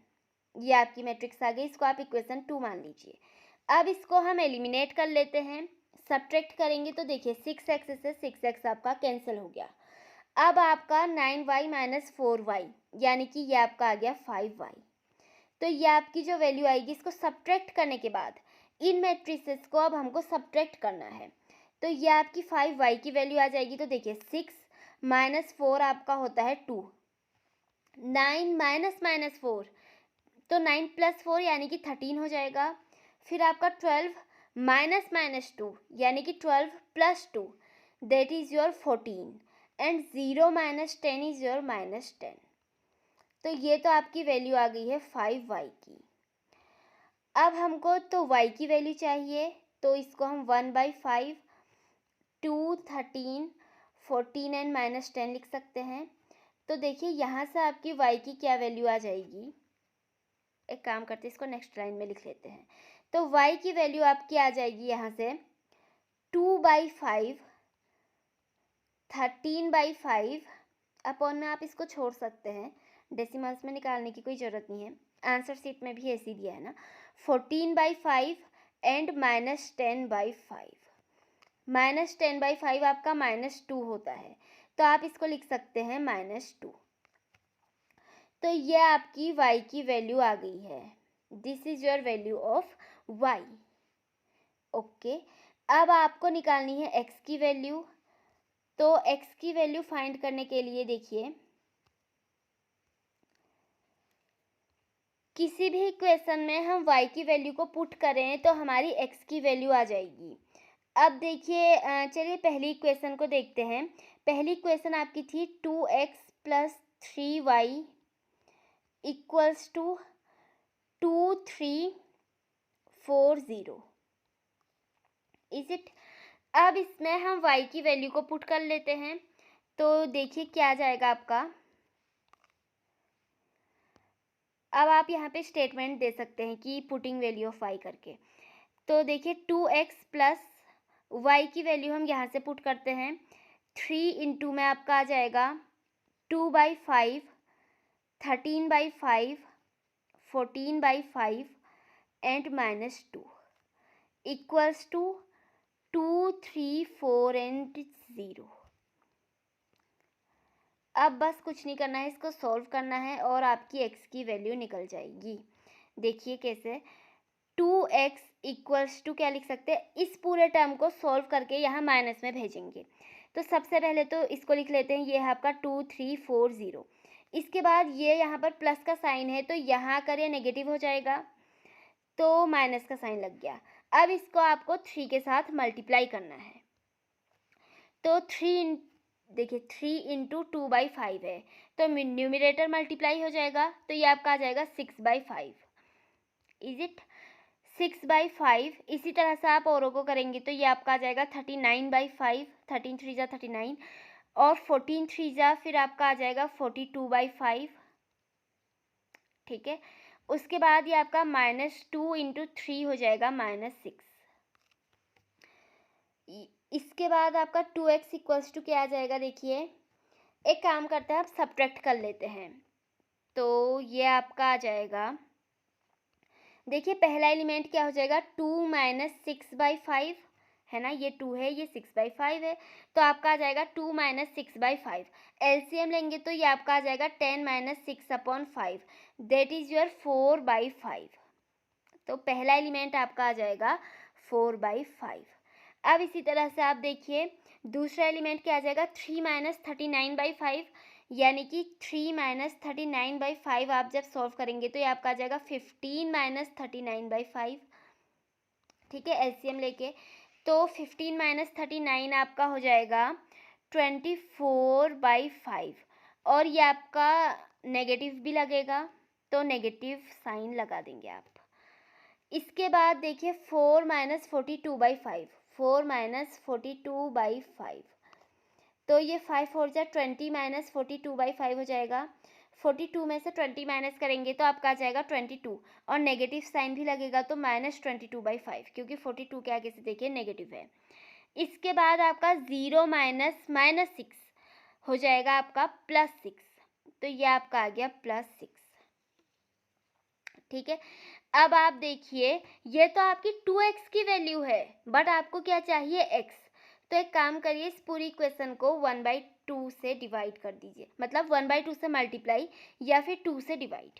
ये आपकी मैट्रिक्स आ गई, इसको आप इक्वेशन 2 मान लीजिए। अब इसको हम एलिमिनेट कर लेते हैं, सब्ट्रैक्ट करेंगे तो देखिए 6x से 6x आपका कैंसिल हो गया। अब आपका 9y माइनस 4y यानी कि ये आपका आ गया 5y। तो ये आपकी जो वैल्यू आएगी, इसको सब्ट्रैक्ट करने के बाद इन मैट्रिसेस को अब हमको सब्ट्रैक्ट करना है। तो ये आपकी 5y की वैल्यू आ जाएगी। तो देखिए 6 माइनस 4 आपका होता है 2, 9 माइनस माइनस 4 तो 9 प्लस 4 यानी कि 13 हो जाएगा। फिर आपका 12 माइनस माइनस 2 यानी कि 12 plus 2 that is your 14 and 0 minus 10 is your -10। तो ये तो आपकी वैल्यू आ गई है 5y की। अब हमको तो y की वैल्यू चाहिए, तो इसको हम 1/5 2 13 14 एंड -10 लिख सकते हैं। तो देखिए यहाँ से आपकी y की क्या वैल्यू आ जाएगी, एक काम करते हैं इसको नेक्स्ट लाइन में लिख लेते हैं। तो y की वैल्यू आपकी आ जाएगी यहाँ से 2/5 13/5 अपॉन में आप इसको छोड़ सकते हैं, डेसिमल्स में निकालने की कोई ज़रूरत नहीं है, आंसर शीट में भी ऐसे दिया है ना। 14/5 एंड -10/5, -10/5 आपका -2 होता है, तो आप इसको लिख सकते हैं -2। तो ये आपकी y की वैल्यू आ गई है, this is your value of y। Okay, अब आपको निकालनी है x की वैल्यू। तो x की वैल्यू फाइंड करने के लिए देखिए, किसी भी इक्वेशन में हम y की वैल्यू को पुट करें तो हमारी x की वैल्यू आ जाएगी। अब देखिए, चलिए पहली इक्वेशन को देखते हैं। पहली इक्वेशन आपकी थी 2x + 3y = 2340, इज इट। अब इसमें हम y की वैल्यू को पुट कर लेते हैं। तो देखिए क्या आ जाएगा आपका। अब आप यहाँ पे स्टेटमेंट दे सकते हैं कि पुटिंग वैल्यू ऑफ y करके। तो देखिए 2x + y की वैल्यू हम यहाँ से पुट करते हैं। 3 इंटू में आपका आ जाएगा 2/5, 13/5, 14/5 एंड -2 = 2, 3, 4 एंड 0। अब बस कुछ नहीं करना है, इसको सॉल्व करना है और आपकी x की वैल्यू निकल जाएगी। देखिए कैसे। 2x = क्या लिख सकते हैं, इस पूरे टर्म को सॉल्व करके यहाँ माइनस में भेजेंगे। तो सबसे पहले तो इसको लिख लेते हैं, ये है आपका 2340। इसके बाद ये यहाँ पर प्लस का साइन है तो यहाँ कर ये नेगेटिव हो जाएगा, तो माइनस का साइन लग गया। अब इसको आपको 3 के साथ मल्टीप्लाई करना है। तो 3 देखिए 3 इंटू 2/5 है, तो न्यूमिनेटर मल्टीप्लाई हो जाएगा, तो ये आपका आ जाएगा 6/5, इज इट। 6/5। इसी तरह से आप औरों को करेंगे तो ये आपका आ जाएगा 39/5, 13 3 जा 39, और 14 3 जा फिर आपका आ जाएगा 42/5, ठीक है। उसके बाद ये आपका -2 इंटू 3 हो जाएगा -6। इसके बाद आपका 2x = क्या आ जाएगा, देखिए एक काम करते हैं, आप सब्ट्रैक्ट कर लेते हैं। तो ये आपका आ जाएगा, देखिए पहला एलिमेंट क्या हो जाएगा, 2 - 6/5 है ना, ये 2 है, ये 6/5 है, तो आपका आ जाएगा 2 - 6/5। एलसीएम लेंगे तो ये आपका आ जाएगा 10 - 6/5, दैट इज योर 4/5। तो पहला एलिमेंट आपका आ जाएगा 4/5। अब इसी तरह से आप देखिए दूसरा एलिमेंट क्या आ जाएगा, 3 - 39/5, यानी कि 3 - 39/5 आप जब सॉल्व करेंगे तो ये आपका आ जाएगा 15 - 39/5, ठीक है, एलसीएम लेके। तो 15 - 39 आपका हो जाएगा 24/5, और ये आपका नेगेटिव भी लगेगा, तो नेगेटिव साइन लगा देंगे आप। इसके बाद देखिए 4 - 42/5, 4 - 42/5, तो ये 5 4 जा 20 - 42/5 हो जाएगा। 42 में से 20 माइनस करेंगे तो आपका आ जाएगा 22, और नेगेटिव साइन भी लगेगा तो -22/5, क्योंकि 42 के आगे से देखिए नेगेटिव है। इसके बाद आपका 0 - -6 हो जाएगा आपका +6, तो ये आपका आ गया +6, ठीक है। अब आप देखिए ये तो आपकी 2x की वैल्यू है, बट आपको क्या चाहिए, x। तो एक काम करिए, इस पूरी इक्वेशन को 1/2 से डिवाइड कर दीजिए, मतलब 1/2 से मल्टीप्लाई या फिर 2 से डिवाइड।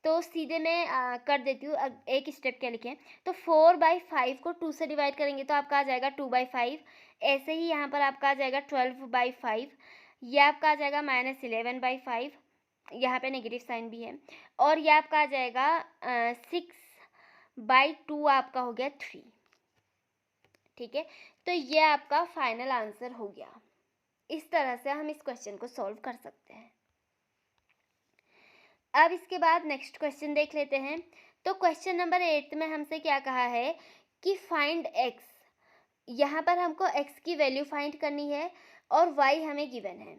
तो सीधे मैं कर देती हूँ, एक स्टेप क्या लिखें, तो 4/5 को 2 से डिवाइड करेंगे तो आपका आ जाएगा 2/5। ऐसे ही यहाँ पर आपका आ जाएगा 12/5, ये आपका आ जाएगा -11/5, यहाँ पे नेगेटिव साइन भी है, और ये आपका आ जाएगा 6/2 आपका हो गया 3, ठीक है। तो ये आपका फाइनल आंसर हो गया। इस तरह से हम इस क्वेश्चन को सॉल्व कर सकते हैं। अब इसके बाद नेक्स्ट क्वेश्चन देख लेते हैं। तो क्वेश्चन नंबर 8 में हमसे क्या कहा है कि फाइंड x। यहाँ पर हमको x की वैल्यू फाइंड करनी है और y हमें गिवन है।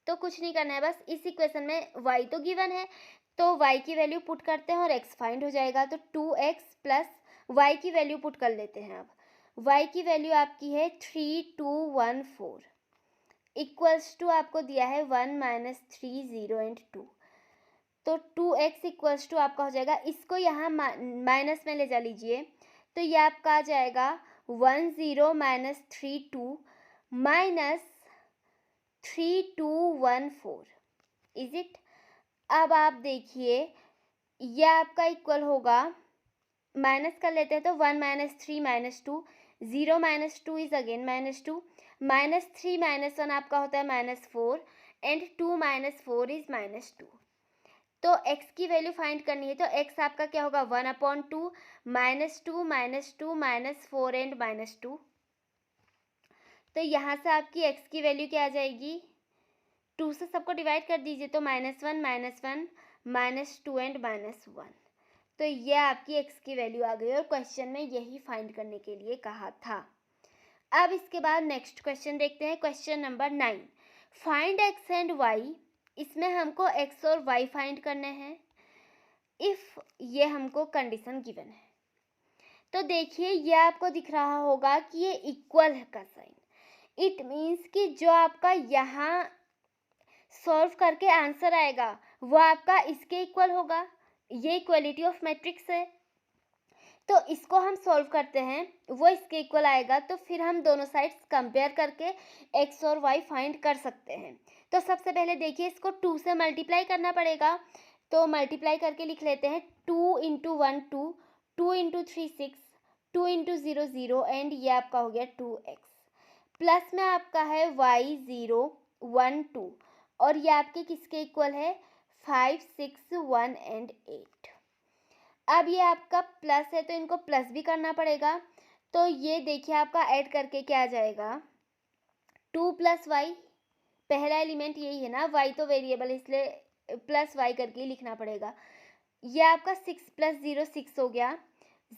तो कुछ नहीं करना है, बस इस इक्वेशन में y तो गिवन है तो y की वैल्यू पुट करते हैं और x फाइंड हो जाएगा। तो 2x + y की वैल्यू पुट कर लेते हैं। अब y की वैल्यू आपकी है 3214 = आपको दिया है 1 - 3 0 एंड 2। तो 2x आपका हो जाएगा, इसको यहाँ माइनस में ले जा लीजिए, तो ये आपका आ जाएगा 10 - 32 - 3214, इज इट। अब आप देखिए ये आपका इक्वल होगा, माइनस कर लेते हैं तो 1 - 3 - 2, 0 minus 2 is again minus 2, -3 minus 1 आपका होता है -4 एंड 2 माइनस 4 इज -2। तो x की वैल्यू फाइंड करनी है, तो x आपका क्या होगा 1/2 -2 -2 -4 एंड -2। तो यहाँ से आपकी x की वैल्यू क्या आ जाएगी, 2 से सबको डिवाइड कर दीजिए तो -1 -2 एंड -1। तो ये आपकी x की वैल्यू आ गई और क्वेश्चन में यही फाइंड करने के लिए कहा था। अब इसके बाद नेक्स्ट क्वेश्चन देखते हैं, question number 9, find x and y। इसमें हमको x और y फाइंड करने हैं इफ़ ये हमको कंडीशन गिवन है। तो देखिए ये आपको दिख रहा होगा कि ये इक्वल है का साइन, इट मीन्स कि जो आपका यहाँ सॉल्व करके आंसर आएगा वो आपका इसके इक्वल होगा। ये इक्वलिटी ऑफ मैट्रिक्स है, तो इसको हम सॉल्व करते हैं वो इसके इक्वल आएगा। तो फिर हम दोनों साइड्स कंपेयर करके x और y फाइंड कर सकते हैं। तो सबसे पहले देखिए इसको 2 से मल्टीप्लाई करना पड़ेगा, तो मल्टीप्लाई करके लिख लेते हैं 2 × 1 2, 2 × 3 6, 2 × 0 0 एंड ये आपका हो गया 2x। प्लस में आपका है y 0 1 2 और ये आपके किसके इक्वल है 5 6 1 एंड 8। अब ये आपका प्लस है तो इनको प्लस भी करना पड़ेगा, तो ये देखिए आपका ऐड करके क्या आ जाएगा 2 + y, पहला एलिमेंट यही है ना, y तो वेरिएबल इसलिए प्लस y करके ही लिखना पड़ेगा। ये आपका 6 + 0 6 हो गया,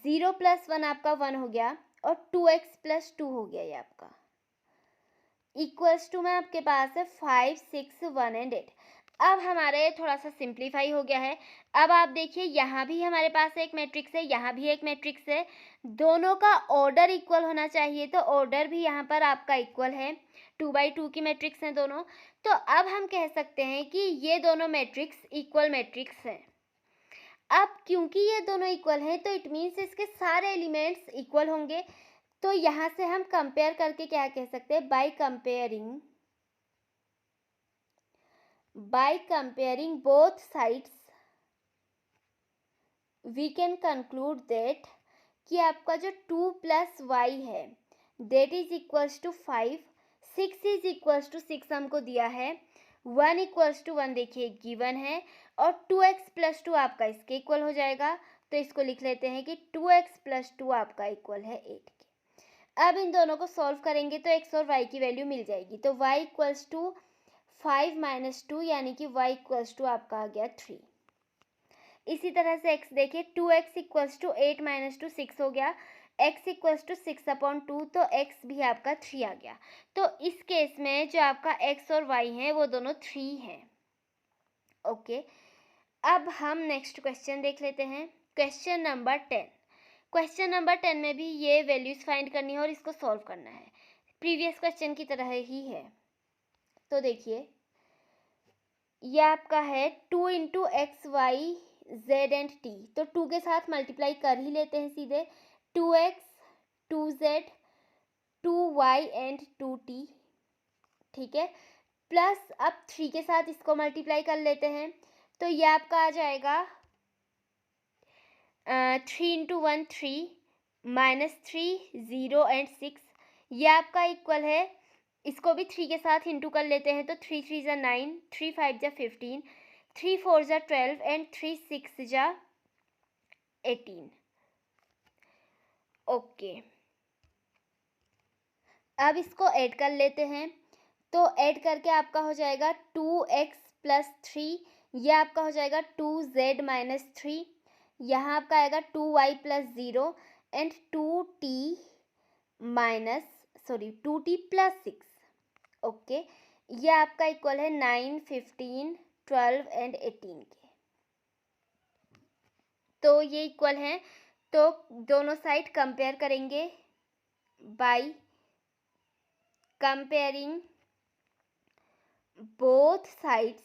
0 + 1 आपका 1 हो गया और 2x + 2 हो गया। ये आपका इक्वल्स टू में आपके पास है 5 6 1 एंड 8। अब हमारे थोड़ा सा सिंप्लीफाई हो गया है। अब आप देखिए यहाँ भी हमारे पास एक मैट्रिक्स है, यहाँ भी एक मैट्रिक्स है, दोनों का ऑर्डर इक्वल होना चाहिए, तो ऑर्डर भी यहाँ पर आपका इक्वल है, 2/2 की मैट्रिक्स हैं दोनों। तो अब हम कह सकते हैं कि ये दोनों मैट्रिक्स इक्वल मैट्रिक्स हैं। अब क्योंकि ये दोनों इक्वल हैं तो इट मीन्स इसके सारे एलिमेंट्स इक्वल होंगे। तो यहाँ से हम कंपेयर करके क्या कह सकते हैं, by comparing both sides we can conclude that कि आपका जो 2 + y है that is equals to 5, 6 is equals to 6 हमको दिया है, 1 इक्वल्स टू 1 देखिए गिवन है और 2x + 2 आपका इसके इक्वल हो जाएगा। तो इसको लिख लेते हैं कि 2x + 2 आपका इक्वल है 8 के। अब इन दोनों को सॉल्व करेंगे तो x और y की वैल्यू मिल जाएगी, तो y इक्वल्स टू 5 - 2 यानी कि y इक्वल्स टू आपका आ गया 3। इसी तरह से x देखिए 2x इक्वल्स टू 8 - 2 6 हो गया, x इक्वल्स टू 6/2 तो x भी आपका 3 आ गया। तो इस केस में जो आपका x और y हैं वो दोनों 3 हैं। ओके, अब हम नेक्स्ट क्वेश्चन देख लेते हैं, क्वेश्चन नंबर 10। क्वेश्चन नंबर 10 में भी ये वैल्यूज फाइंड करनी है और इसको सॉल्व करना है, प्रीवियस क्वेश्चन की तरह ही है। तो देखिए ये आपका है 2 × x y z and t, तो 2 के साथ मल्टीप्लाई कर ही लेते हैं सीधे, 2x 2z 2y and 2t, ठीक है। प्लस अब 3 के साथ इसको मल्टीप्लाई कर लेते हैं, तो ये आपका आ जाएगा 3 × 1 3 -3 0 एंड 6, ये आपका इक्वल है, इसको भी 3 के साथ इंटू कर लेते हैं, तो 3 3 = 9, 3 5 = 15, 3 4 = 12 एंड 3 6 = 18। ओके, अब इसको ऐड कर लेते हैं, तो ऐड करके आपका हो जाएगा 2x + 3, ये आपका हो जाएगा 2z - 3, यहाँ आपका आएगा 2y + 0 एंड 2t + 6। ओके, ये आपका इक्वल है 9 15 12 एंड 18 के। तो ये इक्वल हैं, तो दोनों साइड कंपेयर करेंगे, by comparing both sides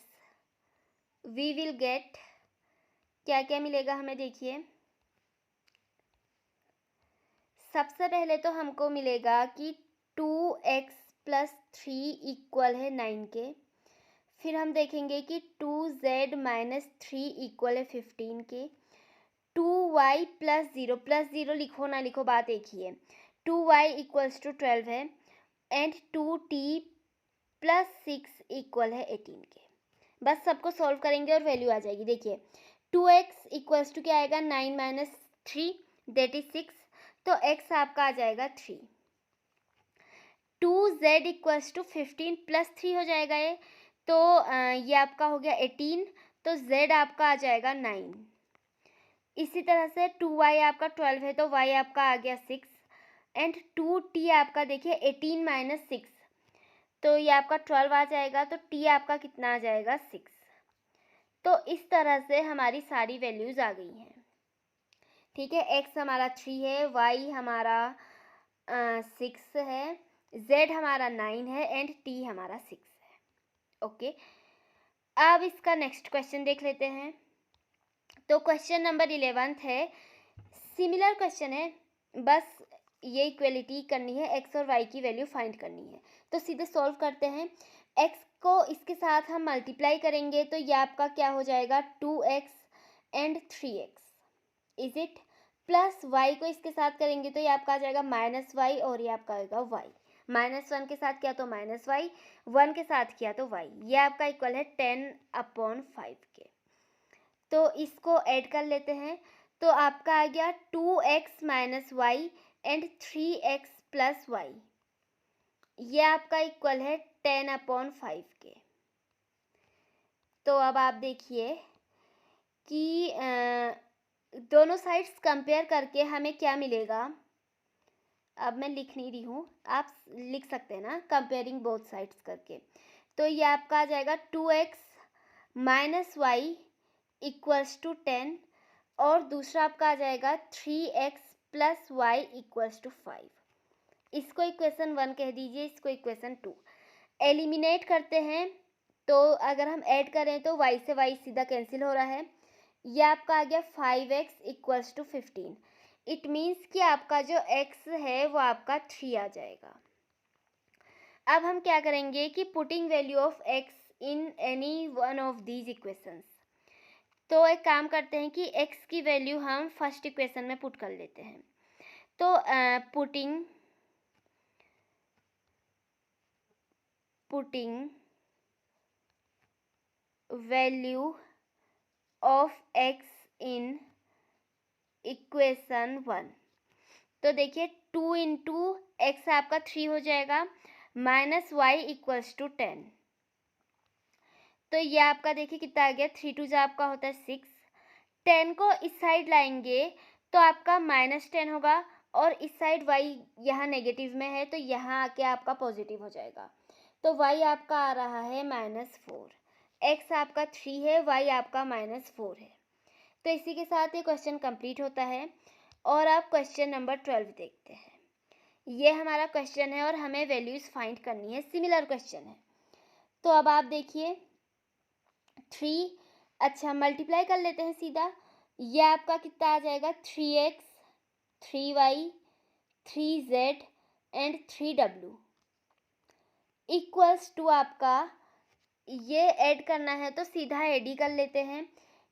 we will get, क्या क्या मिलेगा हमें देखिए। सबसे पहले तो हमको मिलेगा कि 2x + 3 इक्वल है 9 के, फिर हम देखेंगे कि 2z - 3 इक्वल है 15 के, 2y + 0 लिखो ना लिखो बात एक ही है, 2y इक्वल्स टू 12 है एंड 2t प्लस 6 इक्वल है 18 के। बस सबको सॉल्व करेंगे और वैल्यू आ जाएगी। देखिए 2x इक्वल्स टू क्या आएगा 9 माइनस 3 दैट इज 6, तो x आपका आ जाएगा 3। 2z इक्वल्स टू 15 प्लस 3 हो जाएगा ये, तो ये आपका हो गया 18, तो z आपका आ जाएगा 9। इसी तरह से 2y आपका 12 है तो y आपका आ गया 6 एंड 2t आपका देखिए 18 माइनस 6, तो ये आपका 12 आ जाएगा, तो t आपका कितना आ जाएगा 6। तो इस तरह से हमारी सारी वैल्यूज़ आ गई हैं। ठीक है, x हमारा 3 है, y हमारा 6 है, z हमारा 9 है एंड t हमारा 6 है। ओके, अब इसका नेक्स्ट क्वेश्चन देख लेते हैं। तो क्वेश्चन नंबर 11 है, सिमिलर क्वेश्चन है, बस ये इक्वलिटी करनी है, x और y की वैल्यू फाइंड करनी है। तो सीधे सॉल्व करते हैं। x को इसके साथ हम मल्टीप्लाई करेंगे तो ये आपका क्या हो जाएगा 2x and 3x is it, plus y को इसके साथ करेंगे तो ये आपका आ जाएगा माइनस y और ये आपका आएगा y। -1 के साथ किया तो -y, 1 के साथ किया तो y, ये आपका इक्वल है 10/5 के। तो इसको ऐड कर लेते हैं, तो आपका आ गया 2x minus y and 3x plus y, ये आपका इक्वल है 10/5 के। तो अब आप देखिए कि दोनों साइड्स कंपेयर करके हमें क्या मिलेगा। अब मैं लिख नहीं रही हूँ, आप लिख सकते हैं ना, कंपेयरिंग बोथ साइड्स करके। तो ये आपका आ जाएगा 2x minus Y equals to 10 और दूसरा आपका आ जाएगा 3x plus Y equals to 5। इसको इक्वेशन 1 कह दीजिए, इसको इक्वेशन 2। एलिमिनेट करते हैं तो अगर हम ऐड करें तो y से y सीधा कैंसिल हो रहा है, ये आपका आ गया 5x equals to 15। It means कि आपका जो x है वो आपका 3 आ जाएगा। अब हम क्या करेंगे कि putting value of x in any one of these equations. तो एक काम करते हैं कि x की वैल्यू हम फर्स्ट इक्वेशन में पुट कर लेते हैं। तो putting value of x in equation 1, तो देखिए 2 इंटू एक्स आपका 3 हो जाएगा माइनस वाई इक्वल्स टू 10। तो ये आपका देखिए कितना आ गया, 3 2 आपका होता है 6। 10 को इस साइड लाएंगे तो आपका -10 होगा और इस साइड y यहाँ नेगेटिव में है तो यहाँ आके आपका पॉजिटिव हो जाएगा। तो y आपका आ रहा है -4, x आपका 3 है, y आपका -4 है। तो इसी के साथ ये क्वेश्चन कंप्लीट होता है। और आप क्वेश्चन नंबर 12 देखते हैं। ये हमारा क्वेश्चन है और हमें वैल्यूज़ फाइंड करनी है, सिमिलर क्वेश्चन है। तो अब आप देखिए 3, अच्छा मल्टीप्लाई कर लेते हैं सीधा। ये आपका कितना आ जाएगा 3x 3y 3z and 3w equals to आपका, ये ऐड करना है तो सीधा ऐड ही कर लेते हैं।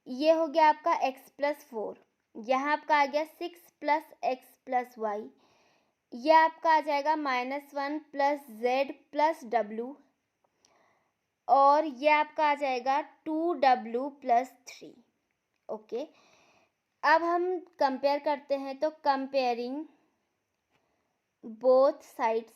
ये हो गया आपका x प्लस 4, यहाँ आपका आ गया 6 प्लस एक्स प्लस वाई, ये आपका आ जाएगा -1 प्लस z प्लस w और ये आपका आ जाएगा 2w प्लस 3। ओके, अब हम कंपेयर करते हैं तो कंपेयरिंग बोथ साइड्स।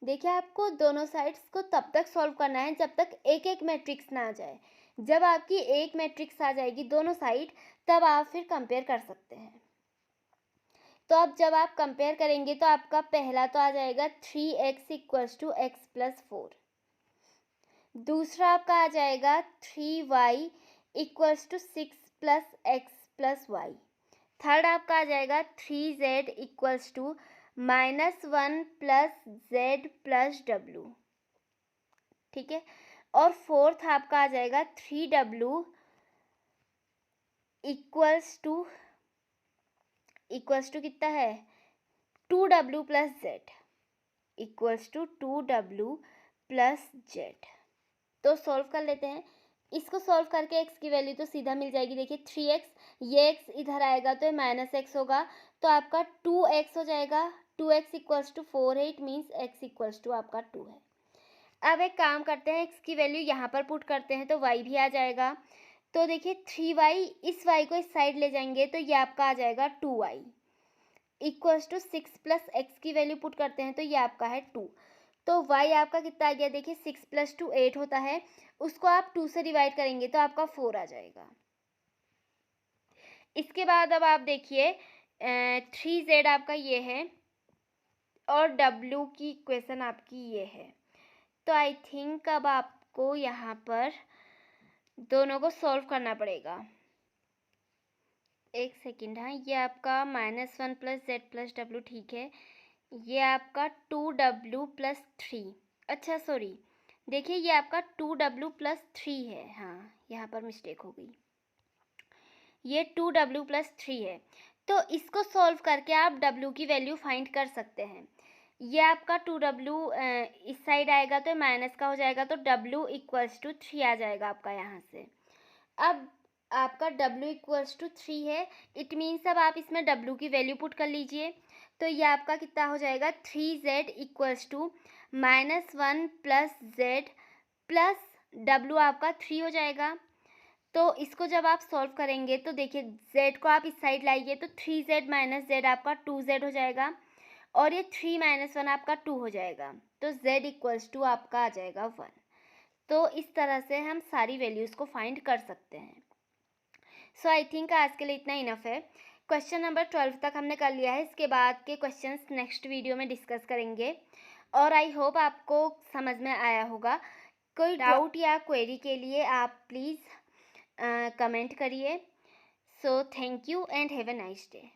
देखिए आपको दोनों साइड्स को तब तक सॉल्व करना है जब तक एक एक मैट्रिक्स ना आ जाए। जब आपकी एक मैट्रिक्स आ जाएगी दोनों साइड, तब आप फिर कंपेयर कर सकते हैं। तो अब जब आप कंपेयर करेंगे तो आपका पहला तो आ जाएगा 3x equals to x plus 4, दूसरा आपका आ जाएगा 3y equals to 6 plus x plus y, third आपका आ जाएगा 3z equals to -1 plus z plus w। ठीक है, और फोर्थ आपका आ जाएगा 3w इक्वल्स टू कितना है 2w plus z equals to 2w plus z। तो सॉल्व कर लेते हैं। इसको सॉल्व करके x की वैल्यू तो सीधा मिल जाएगी। देखिए 3x, ये x इधर आएगा तो ये -x होगा, तो आपका 2x हो जाएगा। 2x इक्वल्स टू 4 है, it means x equals to आपका 2 है। अब एक काम करते हैं, x की वैल्यू यहाँ पर पुट करते हैं तो y भी आ जाएगा। तो देखिए 3y, इस y को इस साइड ले जाएंगे तो ये आपका आ जाएगा 2y equals to 6 plus x की वैल्यू पुट करते हैं तो ये आपका है 2। तो y आपका कितना आ गया, देखिए 6 प्लस 2 8 होता है, उसको आप 2 से डिवाइड करेंगे तो आपका 4 आ जाएगा। इसके बाद अब आप देखिए 3z आपका ये है और w की इक्वेशन आपकी ये है। तो आई थिंक अब आपको यहाँ पर दोनों को सॉल्व करना पड़ेगा। एक सेकेंड, हाँ, ये आपका -1 प्लस जेड प्लस डब्ल्यू, ठीक है। ये आपका 2w प्लस 3, अच्छा सॉरी, देखिए ये आपका 2w प्लस 3 है, हाँ यहाँ पर मिस्टेक हो गई, ये 2w प्लस 3 है। तो इसको सॉल्व करके आप w की वैल्यू फाइंड कर सकते हैं। ये आपका 2w इस साइड आएगा तो माइनस का हो जाएगा, तो w इक्वल्स टू 3 आ जाएगा आपका यहाँ से। अब आपका w इक्वल्स टू 3 है, इट मीन्स अब आप इसमें w की वैल्यू पुट कर लीजिए। तो ये आपका कितना हो जाएगा, 3z equals to -1 plus z plus w आपका 3 हो जाएगा। तो इसको जब आप सॉल्व करेंगे तो देखिए z को आप इस साइड लाइए तो 3z माइनस z आपका 2z हो जाएगा और ये 3 माइनस 1 आपका 2 हो जाएगा। तो z इक्वल्स टू आपका आ जाएगा 1। तो इस तरह से हम सारी वैल्यूज़ को फाइंड कर सकते हैं। सो आई थिंक आज के लिए इतना इनफ है। क्वेश्चन नंबर 12 तक हमने कर लिया है, इसके बाद के क्वेश्चंस नेक्स्ट वीडियो में डिस्कस करेंगे और आई होप आपको समझ में आया होगा। कोई डाउट या क्वेरी के लिए आप प्लीज़ कमेंट करिए। So thank you and have a nice day.